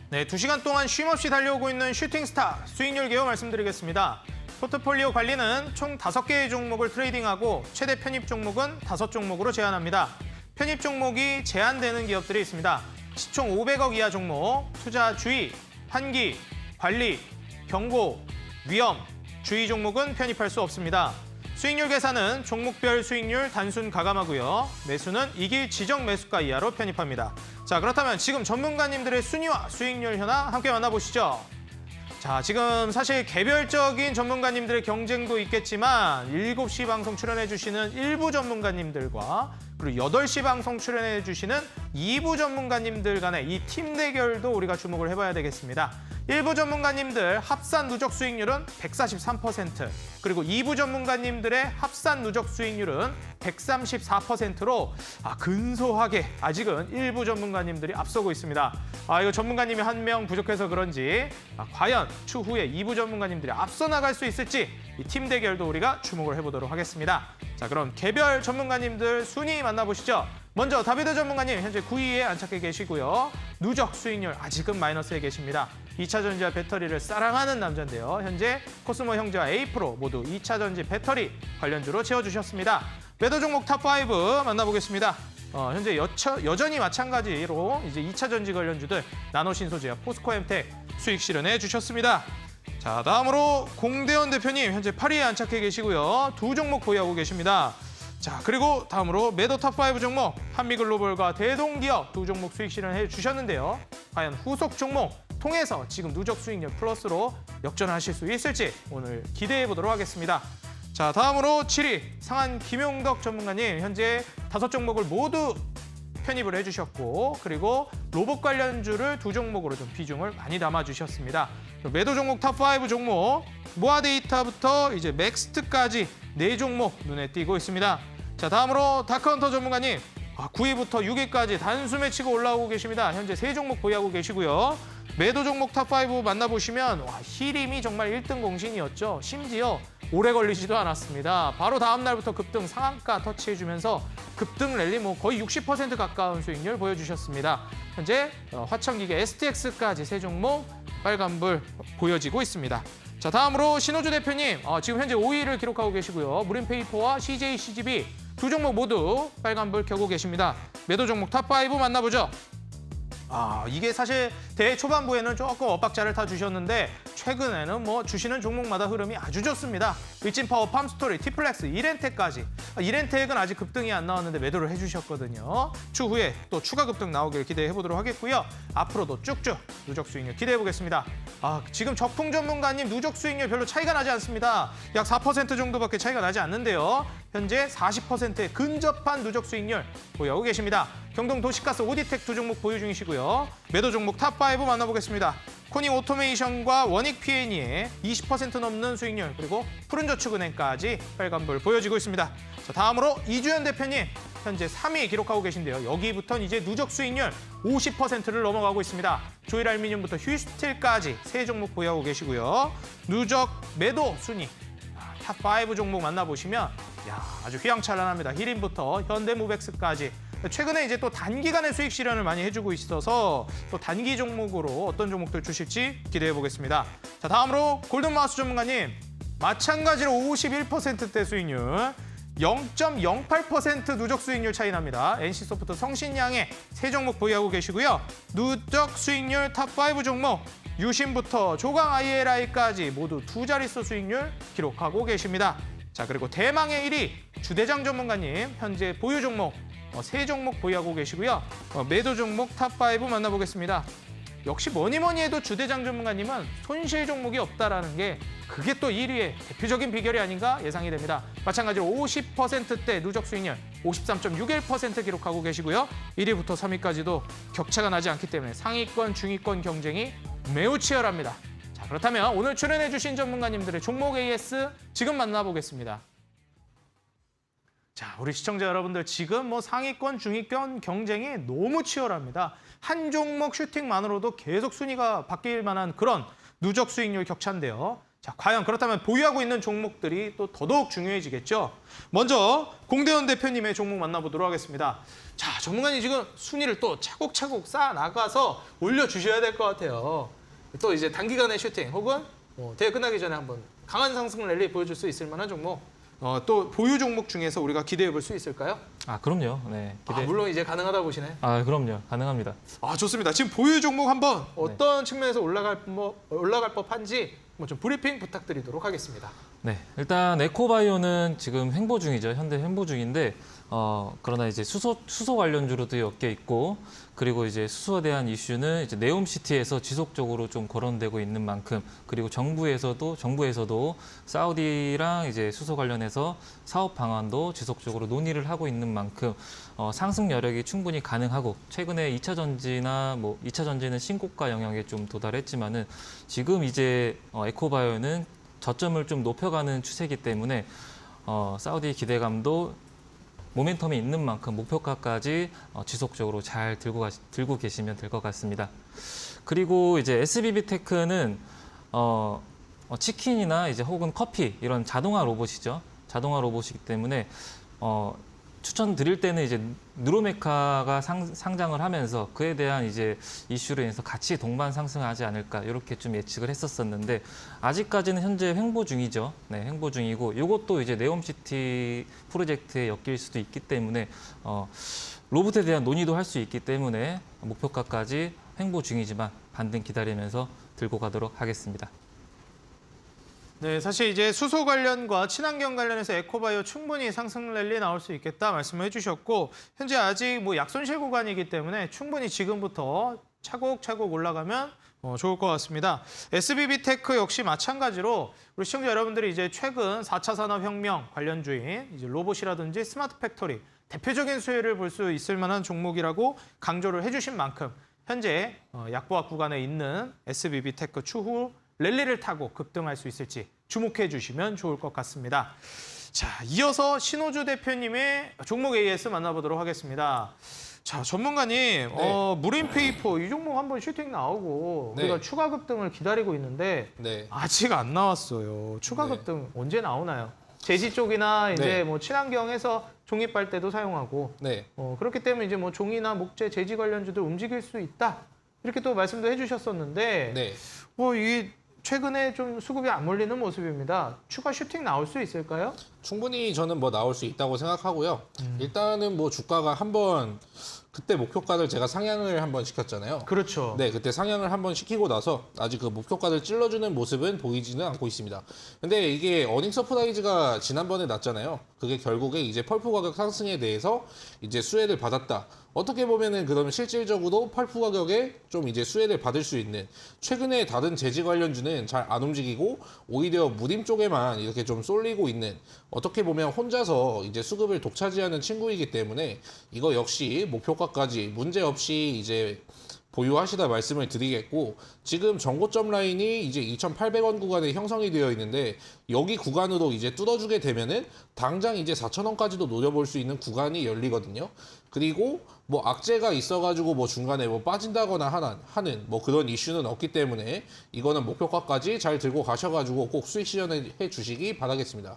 네, 2시간 동안 쉼없이 달려오고 있는 슈팅스타 수익률 개요 말씀드리겠습니다. 포트폴리오 관리는 총 5개의 종목을 트레이딩하고 최대 편입 종목은 5종목으로 제한합니다. 편입 종목이 제한되는 기업들이 있습니다. 시총 500억 이하 종목, 투자 주의, 환기, 관리, 경고, 위험, 주의 종목은 편입할 수 없습니다. 수익률 계산은 종목별 수익률 단순 가감하고요. 매수는 이길 지정 매수가 이하로 편입합니다. 자, 그렇다면 지금 전문가님들의 순위와 수익률 현황 함께 만나보시죠. 자, 지금 사실 개별적인 전문가님들의 경쟁도 있겠지만 7시 방송 출연해 주시는 일부 전문가님들과 그리고 8시 방송 출연해 주시는 2부 전문가님들 간의 이 팀 대결도 우리가 주목을 해봐야 되겠습니다. 일부 전문가님들 합산 누적 수익률은 143%, 그리고 2부 전문가님들의 합산 누적 수익률은 134%로 근소하게 아직은 일부 전문가님들이 앞서고 있습니다. 이거 전문가님이 한 명 부족해서 그런지 과연 추후에 2부 전문가님들이 앞서 나갈 수 있을지 이 팀 대결도 우리가 주목을 해보도록 하겠습니다. 자, 그럼 개별 전문가님들 순위 만나보시죠. 먼저 다비드 전문가님 현재 9위에 안착해 계시고요. 누적 수익률 아직은 마이너스에 계십니다. 2차 전지와 배터리를 사랑하는 남자인데요. 현재 코스모 형제와 에이프로 모두 2차 전지 배터리 관련주로 채워주셨습니다. 매도 종목 탑5 만나보겠습니다. 현재 여전히 마찬가지로 이제 2차 전지 관련주들 나노신소재와 포스코엠텍 수익 실현해 주셨습니다. 자, 다음으로 공대원 대표님 현재 8위에 안착해 계시고요. 2종목 보유하고 계십니다. 자, 그리고 다음으로 매도 탑5 종목 한미글로벌과 대동기업 2종목 수익 실현해 주셨는데요. 과연 후속 종목 통해서 지금 누적 수익률 플러스로 역전하실 수 있을지 오늘 기대해 보도록 하겠습니다. 자, 다음으로 7위 상한 김용덕 전문가님 현재 5종목을 모두 편입을 해주셨고 그리고 로봇 관련주를 2종목으로 좀 비중을 많이 담아주셨습니다. 매도 종목 탑5 종목 모아데이터부터 이제 맥스트까지 4종목 눈에 띄고 있습니다. 자, 다음으로 다크헌터 전문가님 9위부터 6위까지 단숨에 치고 올라오고 계십니다. 현재 3종목 보유하고 계시고요. 매도 종목 탑5 만나보시면 히림이 정말 1등 공신이었죠. 심지어 오래 걸리지도 않았습니다. 바로 다음 날부터 급등 상한가 터치해주면서 급등 랠리 거의 60% 가까운 수익률 보여주셨습니다. 현재 화천기계 STX까지 세 종목 빨간불 보여지고 있습니다. 자, 다음으로 신호주 대표님, 지금 현재 5위를 기록하고 계시고요. 무림페이퍼와 CJ CGV 두 종목 모두 빨간불 켜고 계십니다. 매도 종목 탑5 만나보죠. 이게 사실 대회 초반부에는 조금 엇박자를 타주셨는데 최근에는 주시는 종목마다 흐름이 아주 좋습니다. 일진파워, 팜스토리, 티플렉스, 이렌텍까지. 이렌텍은 아직 급등이 안 나왔는데 매도를 해주셨거든요. 추후에 또 추가 급등 나오길 기대해보도록 하겠고요. 앞으로도 쭉쭉 누적 수익률 기대해보겠습니다. 지금 적풍 전문가님 누적 수익률 별로 차이가 나지 않습니다. 약 4% 정도밖에 차이가 나지 않는데요. 현재 40%에 근접한 누적 수익률 보유하고 계십니다. 경동 도시가스, 오디텍 두 종목 보유 중이시고요. 매도 종목 탑5 만나보겠습니다. 코닝 오토메이션과 원익 P&E의 20% 넘는 수익률, 그리고 푸른저축은행까지 빨간불 보여지고 있습니다. 자, 다음으로 이주연 대표님, 현재 3위 기록하고 계신데요. 여기부터는 이제 누적 수익률 50%를 넘어가고 있습니다. 조일알미늄부터 휴스틸까지 세 종목 보유하고 계시고요. 누적 매도 순위 탑5 종목 만나보시면 아주 휘황찬란합니다. 히림부터 현대모백스까지. 최근에 이제 또 단기간의 수익 실현을 많이 해주고 있어서 또 단기 종목으로 어떤 종목들 주실지 기대해 보겠습니다. 자, 다음으로 골든마우스 전문가님, 마찬가지로 51%대 수익률, 0.08% 누적 수익률 차이 납니다. NC소프트, 성신양의 세 종목 보유하고 계시고요. 누적 수익률 탑5 종목, 유심부터 조강 ILI까지 모두 두 자릿수 수익률 기록하고 계십니다. 자, 그리고 대망의 1위 주대장 전문가님, 현재 보유 종목 세 종목 보유하고 계시고요. 매도 종목 탑5 만나보겠습니다. 역시 뭐니 해도 주대장 전문가님은 손실 종목이 없다라는 게 그게 또 1위의 대표적인 비결이 아닌가 예상이 됩니다. 마찬가지로 50%대 누적 수익률 53.61% 기록하고 계시고요. 1위부터 3위까지도 격차가 나지 않기 때문에 상위권, 중위권 경쟁이 매우 치열합니다. 자, 그렇다면 오늘 출연해 주신 전문가님들의 종목 AS 지금 만나보겠습니다. 자, 우리 시청자 여러분들, 지금 상위권, 중위권 경쟁이 너무 치열합니다. 한 종목 슈팅만으로도 계속 순위가 바뀔 만한 그런 누적 수익률 격차인데요. 자, 과연 그렇다면 보유하고 있는 종목들이 또 더더욱 중요해지겠죠. 먼저 공대원 대표님의 종목 만나보도록 하겠습니다. 자, 전문가님 지금 순위를 또 차곡차곡 쌓아 나가서 올려주셔야 될 것 같아요. 또 이제 단기간의 슈팅 혹은 대회 끝나기 전에 한번 강한 상승 랠리 보여줄 수 있을 만한 종목, 또 보유 종목 중에서 우리가 기대해 볼 수 있을까요? 그럼요. 네. 물론 이제 가능하다 보시네. 그럼요. 가능합니다. 좋습니다. 지금 보유 종목 한번 어떤 측면에서 올라갈 법한지 좀 브리핑 부탁드리도록 하겠습니다. 네. 일단 에코바이오는 지금 횡보 중이죠. 현대 횡보 중인데 그러나 이제 수소 관련주로도 엮여 있고, 그리고 이제 수소에 대한 이슈는 이제 네옴시티에서 지속적으로 좀 거론되고 있는 만큼, 그리고 정부에서도 사우디랑 이제 수소 관련해서 사업 방안도 지속적으로 논의를 하고 있는 만큼 상승 여력이 충분히 가능하고, 최근에 2차 전지나 2차 전지는 신고가 영역에 좀 도달했지만은 지금 이제 에코바이오는 저점을 좀 높여가는 추세이기 때문에 사우디 기대감도 모멘텀이 있는 만큼 목표가까지 지속적으로 잘 들고 계시면 될 것 같습니다. 그리고 이제 SBB테크는 치킨이나 이제 혹은 커피 이런 자동화 로봇이죠. 자동화 로봇이기 때문에 추천드릴 때는 이제 누로메카가 상장을 하면서 그에 대한 이제 이슈로 인해서 같이 동반 상승하지 않을까 이렇게 좀 예측을 했었었는데, 아직까지는 현재 횡보 중이죠. 네, 횡보 중이고, 이것도 이제 네옴시티 프로젝트에 엮일 수도 있기 때문에 로봇에 대한 논의도 할 수 있기 때문에 목표가까지 횡보 중이지만 반등 기다리면서 들고 가도록 하겠습니다. 네, 사실 이제 수소 관련과 친환경 관련해서 에코바이오 충분히 상승 랠리 나올 수 있겠다 말씀을 해주셨고, 현재 아직 약손실 구간이기 때문에 충분히 지금부터 차곡차곡 올라가면 좋을 것 같습니다. SBB테크 역시 마찬가지로 우리 시청자 여러분들이 이제 최근 4차 산업혁명 관련주인 이제 로봇이라든지 스마트 팩토리 대표적인 수혜를 볼 수 있을 만한 종목이라고 강조를 해주신 만큼 현재 약보합 구간에 있는 SBB테크 추후 랠리를 타고 급등할 수 있을지 주목해 주시면 좋을 것 같습니다. 자, 이어서 신호주 대표님의 종목 AS 만나보도록 하겠습니다. 자, 전문가님, 무림페이퍼 이 종목 한번 슈팅 나오고 네. 우리가 추가 급등을 기다리고 있는데 네. 아직 안 나왔어요. 추가 네. 급등 언제 나오나요? 제지 쪽이나 이제 네. 뭐 친환경에서 종이 빨대도 사용하고 네. 그렇기 때문에 이제 뭐 종이나 목재, 제지 관련주들 움직일 수 있다. 이렇게 또 말씀도 해주셨었는데 네. 이게 최근에 좀 수급이 안 몰리는 모습입니다. 추가 슈팅 나올 수 있을까요? 충분히 저는 뭐 나올 수 있다고 생각하고요. 일단은 뭐 주가가 한번 그때 목표가를 제가 상향을 한번 시켰잖아요. 그렇죠. 네, 그때 상향을 한번 시키고 나서 아직 그 목표가를 찔러주는 모습은 보이지는 않고 있습니다. 근데 이게 어닝 서프라이즈가 지난번에 났잖아요. 그게 결국에 이제 펄프 가격 상승에 대해서 이제 수혜를 받았다. 어떻게 보면은 그러면 실질적으로 펄프 가격에 좀 이제 수혜를 받을 수 있는 최근에 다른 재지 관련주는 잘 안 움직이고 오히려 무림 쪽에만 이렇게 좀 쏠리고 있는 어떻게 보면 혼자서 이제 수급을 독차지하는 친구이기 때문에 이거 역시 목표가까지 문제 없이 이제 보유하시다 말씀을 드리겠고 지금 전고점 라인이 이제 2,800원 구간에 형성이 되어 있는데 여기 구간으로 이제 뚫어주게 되면은 당장 이제 4,000원까지도 노려볼 수 있는 구간이 열리거든요. 그리고 뭐 악재가 있어가지고 뭐 중간에 뭐 빠진다거나 하는 뭐 그런 이슈는 없기 때문에 이거는 목표가까지 잘 들고 가셔가지고 꼭 수익 실현해 주시기 바라겠습니다.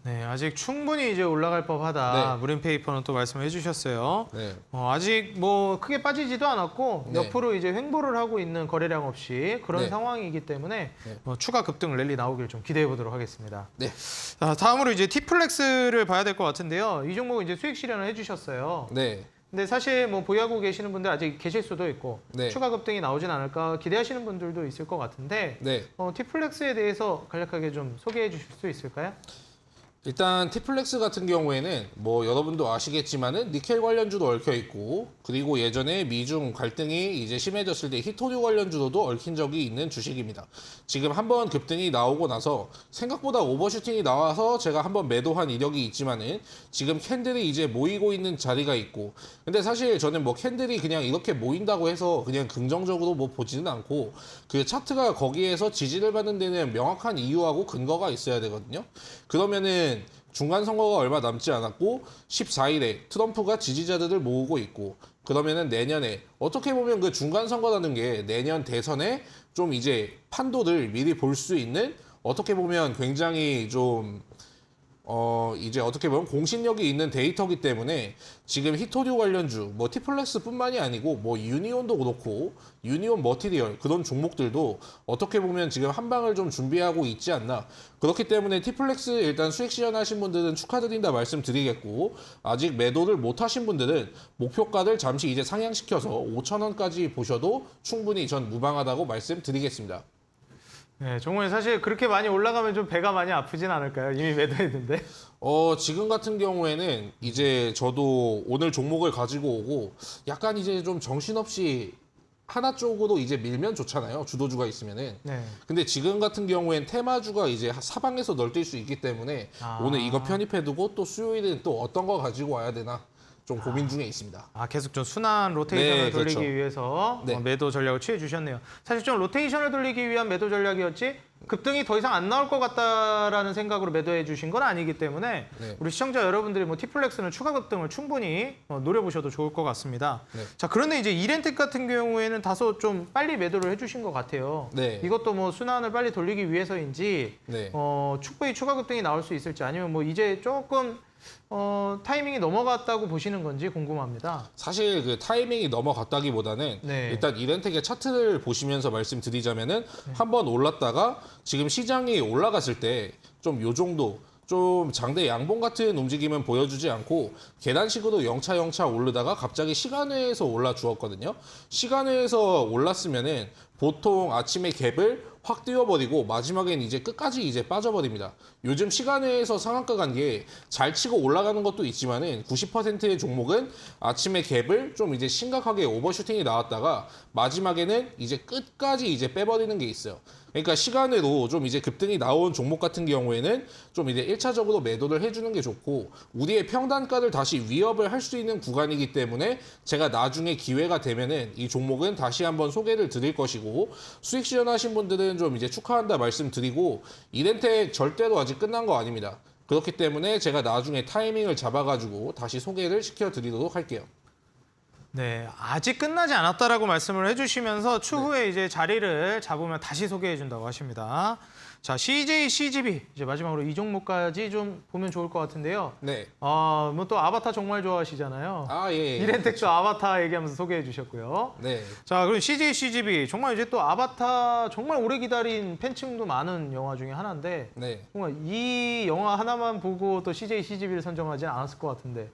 네, 아직 충분히 이제 올라갈 법하다. 네. 무림페이퍼는 또 말씀해 주셨어요. 네. 아직 뭐 크게 빠지지도 않았고 네. 옆으로 이제 횡보를 하고 있는 거래량 없이 그런 네. 상황이기 때문에 네. 추가 급등 랠리 나오길 좀 기대해 보도록 하겠습니다. 네. 자, 다음으로 이제 티플렉스를 봐야 될 것 같은데요. 이 종목은 이제 수익 실현을 해주셨어요. 네. 근데 사실 뭐 보유하고 계시는 분들 아직 계실 수도 있고 네. 추가 급등이 나오진 않을까 기대하시는 분들도 있을 것 같은데 네. 티플렉스에 대해서 간략하게 좀 소개해 주실 수 있을까요? 일단 티플렉스 같은 경우에는 뭐 여러분도 아시겠지만은 니켈 관련주도 얽혀 있고 그리고 예전에 미중 갈등이 이제 심해졌을 때 히토류 관련주로도 얽힌 적이 있는 주식입니다. 지금 한번 급등이 나오고 나서 생각보다 오버슈팅이 나와서 제가 한번 매도한 이력이 있지만은 지금 캔들이 이제 모이고 있는 자리가 있고 근데 사실 저는 뭐 캔들이 그냥 이렇게 모인다고 해서 그냥 긍정적으로 뭐 보지는 않고 그 차트가 거기에서 지지를 받는 데는 명확한 이유하고 근거가 있어야 되거든요. 그러면은 중간 선거가 얼마 남지 않았고 14일에 트럼프가 지지자들을 모으고 있고 그러면은 내년에 어떻게 보면 그 중간 선거라는 게 내년 대선에 좀 이제 판도를 미리 볼 수 있는 어떻게 보면 굉장히 좀 이제 어떻게 보면 공신력이 있는 데이터기 때문에 지금 히토류 관련주, 뭐 티플렉스뿐만이 아니고 뭐 유니온도 그렇고 유니온 머티리얼 그런 종목들도 어떻게 보면 지금 한 방을 좀 준비하고 있지 않나. 그렇기 때문에 티플렉스 일단 수익 실현하신 분들은 축하드린다 말씀드리겠고 아직 매도를 못 하신 분들은 목표가를 잠시 이제 상향시켜서 5,000원까지 보셔도 충분히 전 무방하다고 말씀드리겠습니다. 네, 종목이 사실 그렇게 많이 올라가면 좀 배가 많이 아프진 않을까요? 이미 매도했는데. 지금 같은 경우에는 이제 저도 오늘 종목을 가지고 오고 약간 이제 좀 정신없이 하나 쪽으로 이제 밀면 좋잖아요. 주도주가 있으면은. 네. 근데 지금 같은 경우엔 테마주가 이제 사방에서 널뛸 수 있기 때문에 오늘 이거 편입해두고 또 수요일은 또 어떤 거 가지고 와야 되나 좀 고민 중에 있습니다. 계속 좀 순환 로테이션을 네, 돌리기 그렇죠. 위해서 네. 매도 전략을 취해 주셨네요. 사실 좀 로테이션을 돌리기 위한 매도 전략이었지 급등이 더 이상 안 나올 것 같다라는 생각으로 매도해 주신 건 아니기 때문에 네. 우리 시청자 여러분들이 뭐 티플렉스는 추가 급등을 충분히 노려보셔도 좋을 것 같습니다. 네. 자, 그런데 이제 이렌텍 같은 경우에는 다소 좀 빨리 매도를 해주신 것 같아요. 네. 이것도 뭐 순환을 빨리 돌리기 위해서인지 네. 축구의 추가 급등이 나올 수 있을지 아니면 뭐 이제 조금 타이밍이 넘어갔다고 보시는 건지 궁금합니다. 사실 그 타이밍이 넘어갔다기보다는 네. 일단 이렌텍의 차트를 보시면서 말씀드리자면은 한번 올랐다가 지금 시장이 올라갔을 때 좀 요 정도 좀 장대 양봉 같은 움직임은 보여주지 않고 계단식으로 영차 오르다가 갑자기 시간외에서 올라 주었거든요. 시간외에서 올랐으면은 보통 아침에 갭을 확 띄워버리고 마지막엔 이제 끝까지 이제 빠져버립니다. 요즘 시간외에서 상한가 간 게 잘 치고 올라가는 것도 있지만은 90%의 종목은 아침에 갭을 좀 이제 심각하게 오버슈팅이 나왔다가 마지막에는 이제 끝까지 이제 빼버리는 게 있어요. 그러니까 시간으로 좀 이제 급등이 나온 종목 같은 경우에는 좀 이제 1차적으로 매도를 해주는 게 좋고 우리의 평단가를 다시 위협을 할 수 있는 구간이기 때문에 제가 나중에 기회가 되면은 이 종목은 다시 한번 소개를 드릴 것이고 수익 실현하신 분들은 좀 이제 축하한다 말씀드리고 이렌텍 절대로 아직 끝난 거 아닙니다. 그렇기 때문에 제가 나중에 타이밍을 잡아가지고 다시 소개를 시켜드리도록 할게요. 네, 아직 끝나지 않았다라고 말씀을 해주시면서 추후에 이제 자리를 잡으면 다시 소개해준다고 하십니다. 자, CJ, CGV 이제 마지막으로 이 종목까지 좀 보면 좋을 것 같은데요. 네. 뭐 또 아바타 정말 좋아하시잖아요. 아, 예. 이렌텍도 아바타 얘기하면서 소개해 주셨고요. 네. 자, 그럼 CJ, CGV 정말 이제 또 아바타 정말 오래 기다린 팬층도 많은 영화 중에 하나인데 네. 정말 이 영화 하나만 보고 또 CJ, CGV를 선정하지는 않았을 것 같은데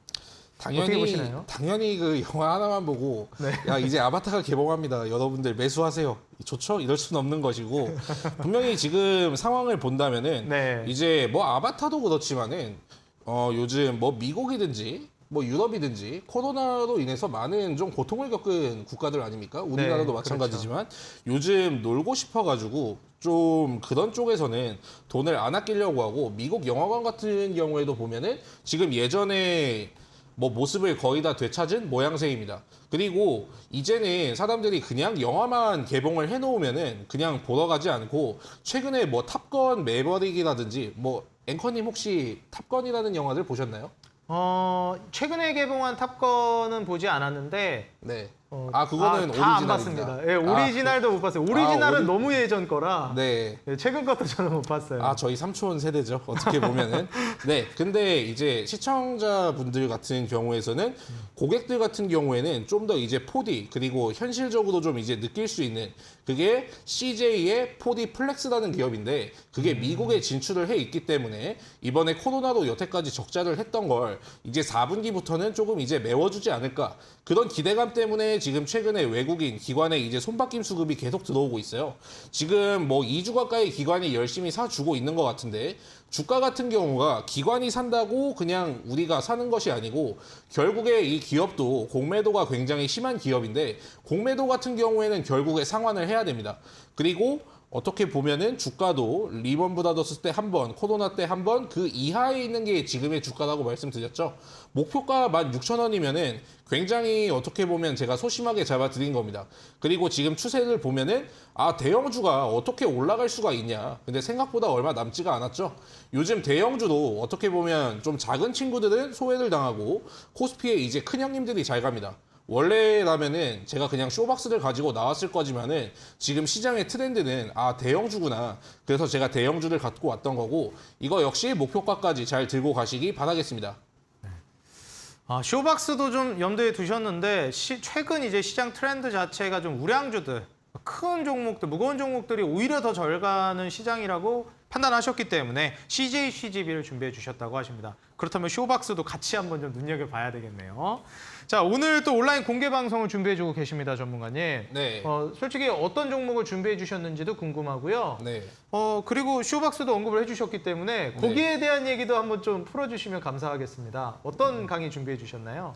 어떻게 보시나요? 당연히 그 영화 하나만 보고 네. 야 이제 아바타가 개봉합니다. 여러분들 매수하세요. 좋죠? 이럴 수는 없는 것이고 분명히 지금 상황을 본다면은 네. 이제 뭐 아바타도 그렇지만은 요즘 뭐 미국이든지 뭐 유럽이든지 코로나로 인해서 많은 좀 고통을 겪은 국가들 아닙니까? 우리나라도 네, 마찬가지지만 요즘 놀고 싶어가지고 좀 그런 쪽에서는 돈을 안 아끼려고 하고 미국 영화관 같은 경우에도 보면은 지금 예전에 뭐 모습을 거의 다 되찾은 모양새입니다. 그리고 이제는 사람들이 그냥 영화만 개봉을 해놓으면은 그냥 보러 가지 않고 최근에 뭐 탑건 매버릭이라든지 뭐 앵커님 혹시 탑건이라는 영화들 보셨나요? 최근에 개봉한 탑건은 보지 않았는데 네. 그거는 다 안 오리지널입니다. 봤습니다. 예, 오리지널도 못 봤어요. 오리지널은 너무 예전 거라 네. 예, 최근 것도 저는 못 봤어요. 저희 삼촌 세대죠. 어떻게 보면은. 네. 근데 이제 시청자분들 같은 경우에서는 고객들 같은 경우에는 좀 더 이제 4D 그리고 현실적으로 좀 이제 느낄 수 있는 그게 CJ의 4D 플렉스라는 기업인데 그게 미국에 진출을 해 있기 때문에 이번에 코로나로 여태까지 적자를 했던 걸 이제 4분기부터는 조금 이제 메워주지 않을까. 그런 기대감 때문에 지금 최근에 외국인 기관에 이제 손바뀜 수급이 계속 들어오고 있어요. 지금 뭐 2주 가까이 기관이 열심히 사주고 있는 것 같은데 주가 같은 경우가 기관이 산다고 그냥 우리가 사는 것이 아니고 결국에 이 기업도 공매도가 굉장히 심한 기업인데 공매도 같은 경우에는 결국에 상환을 해야 됩니다. 그리고 어떻게 보면은 주가도 리먼 브라더스 때 한 번, 코로나 때 한 번 그 이하에 있는 게 지금의 주가라고 말씀드렸죠. 목표가 16,000원이면은 굉장히 어떻게 보면 제가 소심하게 잡아드린 겁니다. 그리고 지금 추세를 보면은 대형주가 어떻게 올라갈 수가 있냐. 근데 생각보다 얼마 남지가 않았죠. 요즘 대형주도 어떻게 보면 좀 작은 친구들은 소외를 당하고 코스피에 이제 큰 형님들이 잘 갑니다. 원래라면은 제가 그냥 쇼박스를 가지고 나왔을 거지만은 지금 시장의 트렌드는 대형주구나. 그래서 제가 대형주를 갖고 왔던 거고 이거 역시 목표가까지 잘 들고 가시기 바라겠습니다. 쇼박스도 좀 염두에 두셨는데 최근 이제 시장 트렌드 자체가 좀 우량주들, 큰 종목들, 무거운 종목들이 오히려 더 잘 가는 시장이라고 판단하셨기 때문에 CJ, CGV를 준비해 주셨다고 하십니다. 그렇다면 쇼박스도 같이 한번 좀 눈여겨봐야 되겠네요. 자, 오늘 또 온라인 공개 방송을 준비해주고 계십니다, 전문가님. 네. 솔직히 어떤 종목을 준비해 주셨는지도 궁금하고요. 네. 그리고 쇼박스도 언급을 해주셨기 때문에 거기에 대한 얘기도 한번 좀 풀어주시면 감사하겠습니다. 어떤 강의 준비해 주셨나요?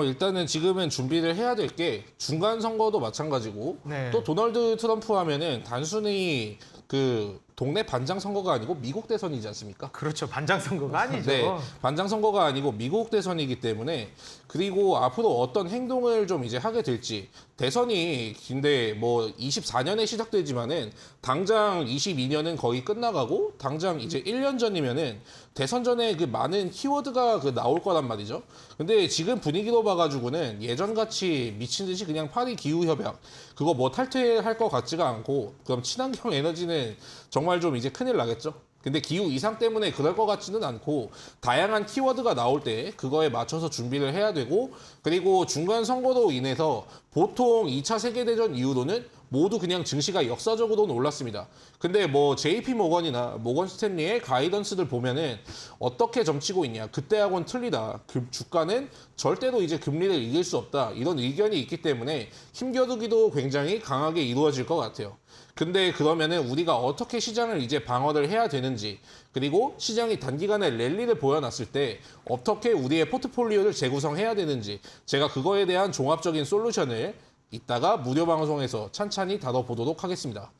일단은 지금은 준비를 해야 될 게 중간 선거도 마찬가지고 네. 또 도널드 트럼프 하면은 단순히 그 동네 반장 선거가 아니고 미국 대선이지 않습니까? 그렇죠. 반장 선거가 아니죠. 네, 반장 선거가 아니고 미국 대선이기 때문에 그리고 앞으로 어떤 행동을 좀 이제 하게 될지 대선이 근데 뭐 24년에 시작되지만은 당장 22년은 거의 끝나가고 당장 이제 1년 전이면은 대선 전에 그 많은 키워드가 그 나올 거란 말이죠. 근데 지금 분위기로 봐가지고는 예전같이 미친 듯이 그냥 파리 기후 협약 그거 뭐 탈퇴할 것 같지가 않고 그럼 친환경 에너지는 정말 좀 이제 큰일 나겠죠. 근데 기후 이상 때문에 그럴 것 같지는 않고 다양한 키워드가 나올 때 그거에 맞춰서 준비를 해야 되고 그리고 중간 선거로 인해서 보통 2차 세계대전 이후로는 모두 그냥 증시가 역사적으로는 올랐습니다. 근데 뭐 JP 모건이나 모건 스탠리의 가이던스들 보면은 어떻게 점치고 있냐. 그때하고는 틀리다. 그 주가는 절대로 이제 금리를 이길 수 없다. 이런 의견이 있기 때문에 힘겨루기도 굉장히 강하게 이루어질 것 같아요. 근데 그러면은 우리가 어떻게 시장을 이제 방어를 해야 되는지 그리고 시장이 단기간에 랠리를 보여놨을 때 어떻게 우리의 포트폴리오를 재구성해야 되는지 제가 그거에 대한 종합적인 솔루션을 이따가 무료 방송에서 찬찬히 다뤄보도록 하겠습니다.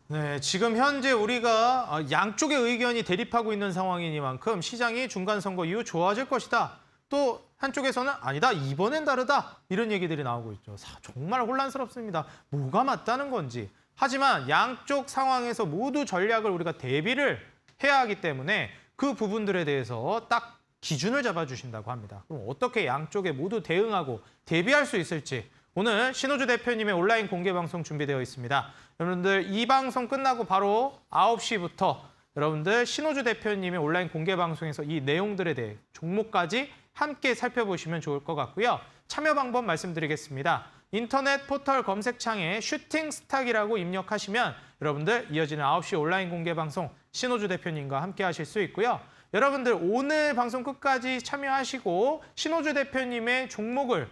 네, 지금 현재 우리가 양쪽의 의견이 대립하고 있는 상황이니만큼 시장이 중간 선거 이후 좋아질 것이다. 또 한쪽에서는 아니다, 이번엔 다르다. 이런 얘기들이 나오고 있죠. 정말 혼란스럽습니다. 뭐가 맞다는 건지. 하지만 양쪽 상황에서 모두 전략을 우리가 대비를 해야 하기 때문에 그 부분들에 대해서 딱 기준을 잡아주신다고 합니다. 그럼 어떻게 양쪽에 모두 대응하고 대비할 수 있을지 오늘 신호주 대표님의 온라인 공개 방송 준비되어 있습니다. 여러분들 이 방송 끝나고 바로 9시부터 여러분들 신호주 대표님의 온라인 공개 방송에서 이 내용들에 대해 종목까지 함께 살펴보시면 좋을 것 같고요. 참여 방법 말씀드리겠습니다. 인터넷 포털 검색창에 슈팅 스탁이라고 입력하시면 여러분들 이어지는 9시 온라인 공개 방송 신호주 대표님과 함께 하실 수 있고요. 여러분들 오늘 방송 끝까지 참여하시고 신호주 대표님의 종목을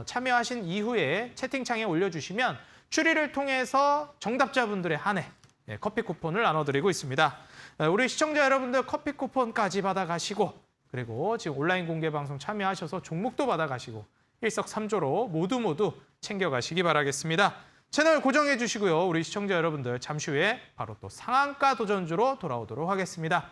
참여하신 이후에 채팅창에 올려주시면 추리를 통해서 정답자분들의 한해 커피 쿠폰을 나눠드리고 있습니다. 우리 시청자 여러분들 커피 쿠폰까지 받아가시고 그리고 지금 온라인 공개 방송 참여하셔서 종목도 받아가시고 일석삼조로 모두 챙겨가시기 바라겠습니다. 채널 고정해 주시고요. 우리 시청자 여러분들 잠시 후에 바로 또 상한가 도전주로 돌아오도록 하겠습니다.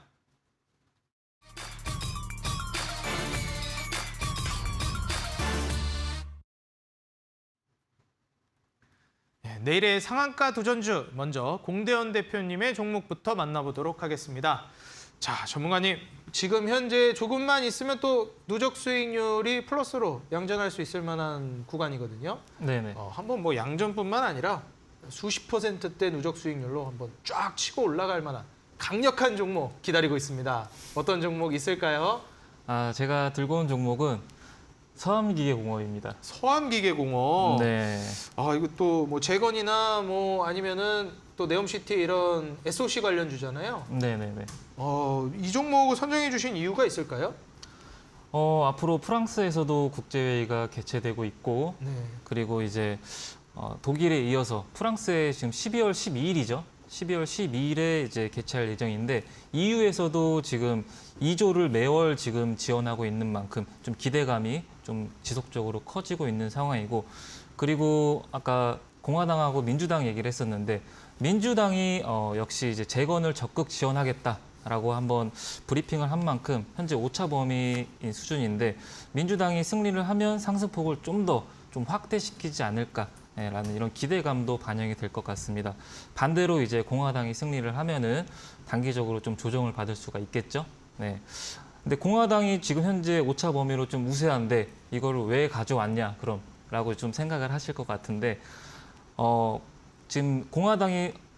내일의 상한가 도전주 먼저 공대현 대표님의 종목부터 만나보도록 하겠습니다. 자, 전문가님 지금 현재 조금만 있으면 또 누적 수익률이 플러스로 양전할 수 있을 만한 구간이거든요. 네네. 한번 뭐 양전뿐만 아니라 수십 %대 누적 수익률로 한번 쫙 치고 올라갈 만한 강력한 종목 기다리고 있습니다. 어떤 종목 있을까요? 제가 들고 온 종목은 서암기계공업입니다. 서암기계공업. 네. 이거 또 뭐 재건이나 뭐 아니면은 또 네옴시티 이런 SOC 관련주잖아요. 네네네. 이 종목을 선정해 주신 이유가 있을까요? 앞으로 프랑스에서도 국제회의가 개최되고 있고, 네. 그리고 이제 독일에 이어서 프랑스에 지금 12월 12일이죠. 12월 12일에 이제 개최할 예정인데 EU에서도 지금 2조를 매월 지금 지원하고 있는 만큼 좀 기대감이 좀 지속적으로 커지고 있는 상황이고, 그리고 아까 공화당하고 민주당 얘기를 했었는데 민주당이 역시 이제 재건을 적극 지원하겠다라고 한번 브리핑을 한 만큼 현재 오차 범위인 수준인데 민주당이 승리를 하면 상승폭을 좀 더 좀 확대시키지 않을까라는 이런 기대감도 반영이 될 것 같습니다. 반대로 이제 공화당이 승리를 하면은 단기적으로 좀 조정을 받을 수가 있겠죠. 네. 근데 공화당이 지금 현재 오차 범위로 좀 우세한데 이거를 왜 가져왔냐 그럼라고 좀 생각을 하실 것 같은데 지금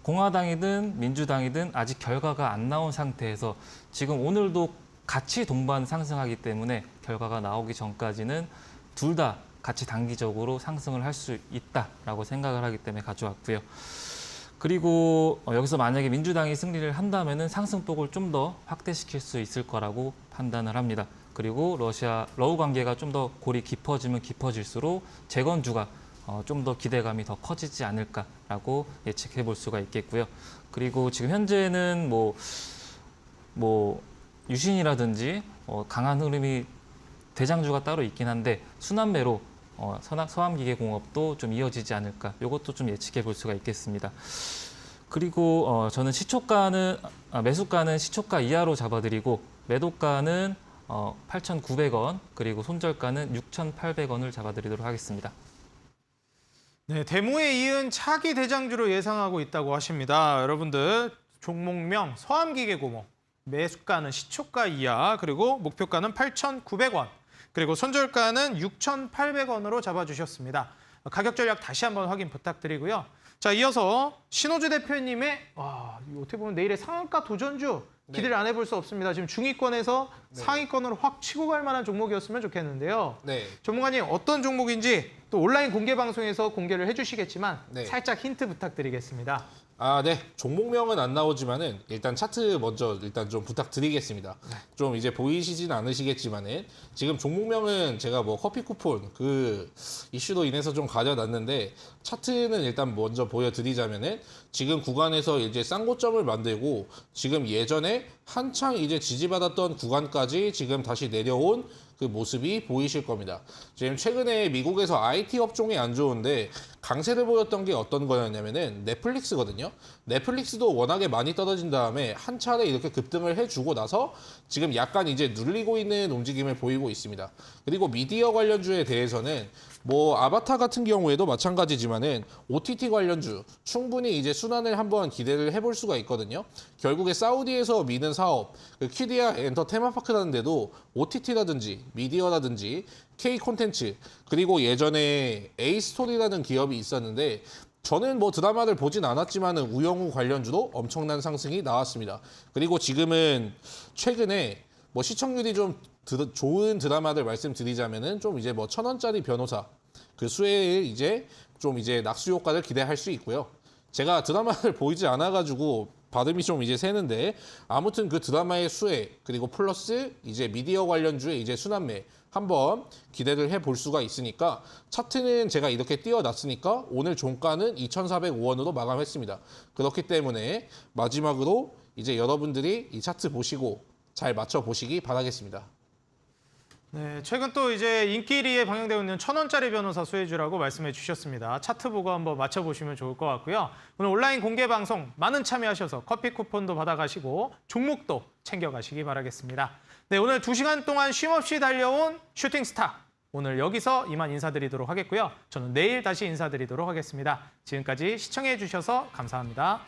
공화당이든 민주당이든 아직 결과가 안 나온 상태에서 지금 오늘도 같이 동반 상승하기 때문에 결과가 나오기 전까지는 둘 다 같이 단기적으로 상승을 할 수 있다라고 생각을 하기 때문에 가져왔고요. 그리고 여기서 만약에 민주당이 승리를 한다면은 상승폭을 좀 더 확대시킬 수 있을 거라고 판단을 합니다. 그리고 러시아-러우 관계가 좀 더 골이 깊어지면 깊어질수록 재건주가 좀 더 기대감이 더 커지지 않을까라고 예측해 볼 수가 있겠고요. 그리고 지금 현재는 뭐 유신이라든지 강한 흐름이 대장주가 따로 있긴 한데 순환매로 서암기계공업도 좀 이어지지 않을까. 이것도 좀 예측해 볼 수가 있겠습니다. 그리고 저는 매수가는 시초가 이하로 잡아드리고 매도가는 8,900원 그리고 손절가는 6,800원을 잡아드리도록 하겠습니다. 네, 데모에 이은 차기 대장주로 예상하고 있다고 하십니다. 여러분들 종목명 서암기계공업 매수가는 시초가 이하 그리고 목표가는 8,900원 그리고 손절가는 6,800원으로 잡아주셨습니다. 가격 전략 다시 한번 확인 부탁드리고요. 자, 이어서 신호주 대표님의 이거 어떻게 보면 내일의 상한가 도전주 기대를 안 해볼 수 없습니다. 지금 중위권에서 상위권으로 확 치고 갈 만한 종목이었으면 좋겠는데요. 네. 전문가님 어떤 종목인지 또 온라인 공개 방송에서 공개를 해주시겠지만 네. 살짝 힌트 부탁드리겠습니다. 네. 종목명은 안 나오지만은 일단 차트 먼저 일단 좀 부탁드리겠습니다. 좀 이제 보이시진 않으시겠지만은 지금 종목명은 제가 뭐 커피 쿠폰 그 이슈로 인해서 좀 가져놨는데 차트는 일단 먼저 보여드리자면은 지금 구간에서 이제 쌍고점을 만들고 지금 예전에 한창 이제 지지받았던 구간까지 지금 다시 내려온 그 모습이 보이실 겁니다. 지금 최근에 미국에서 IT 업종이 안 좋은데 강세를 보였던 게 어떤 거였냐면은 넷플릭스거든요. 넷플릭스도 워낙에 많이 떨어진 다음에 한 차례 이렇게 급등을 해주고 나서 지금 약간 이제 눌리고 있는 움직임을 보이고 있습니다. 그리고 미디어 관련주에 대해서는 뭐 아바타 같은 경우에도 마찬가지지만은 OTT 관련주 충분히 이제 순환을 한번 기대를 해볼 수가 있거든요. 결국에 사우디에서 미는 사업, 그 키디아 엔터 테마파크라는 데도 OTT라든지 미디어라든지 K 콘텐츠 그리고 예전에 A 스토리라는 기업이 있었는데 저는 뭐 드라마를 보진 않았지만은 우영우 관련주도 엄청난 상승이 나왔습니다. 그리고 지금은 최근에 뭐 시청률이 좀 좋은 드라마를 말씀드리자면은 좀 이제 뭐 1,000원짜리 변호사 그 수혜에 이제 좀 이제 낙수 효과를 기대할 수 있고요. 제가 드라마를 보이지 않아가지고 발음이 좀 이제 새는데 아무튼 그 드라마의 수혜 그리고 플러스 이제 미디어 관련주의 이제 순환매 한번 기대를 해볼 수가 있으니까 차트는 제가 이렇게 띄워놨으니까 오늘 종가는 2,405원으로 마감했습니다. 그렇기 때문에 마지막으로 이제 여러분들이 이 차트 보시고 잘 맞춰보시기 바라겠습니다. 네, 최근 또 이제 인기리에 방영되고 있는 1,000원짜리 변호사 수혜주라고 말씀해 주셨습니다. 차트 보고 한번 맞춰보시면 좋을 것 같고요. 오늘 온라인 공개 방송 많은 참여하셔서 커피 쿠폰도 받아가시고 종목도 챙겨가시기 바라겠습니다. 네, 오늘 2시간 동안 쉼없이 달려온 슈팅스타. 오늘 여기서 이만 인사드리도록 하겠고요. 저는 내일 다시 인사드리도록 하겠습니다. 지금까지 시청해 주셔서 감사합니다.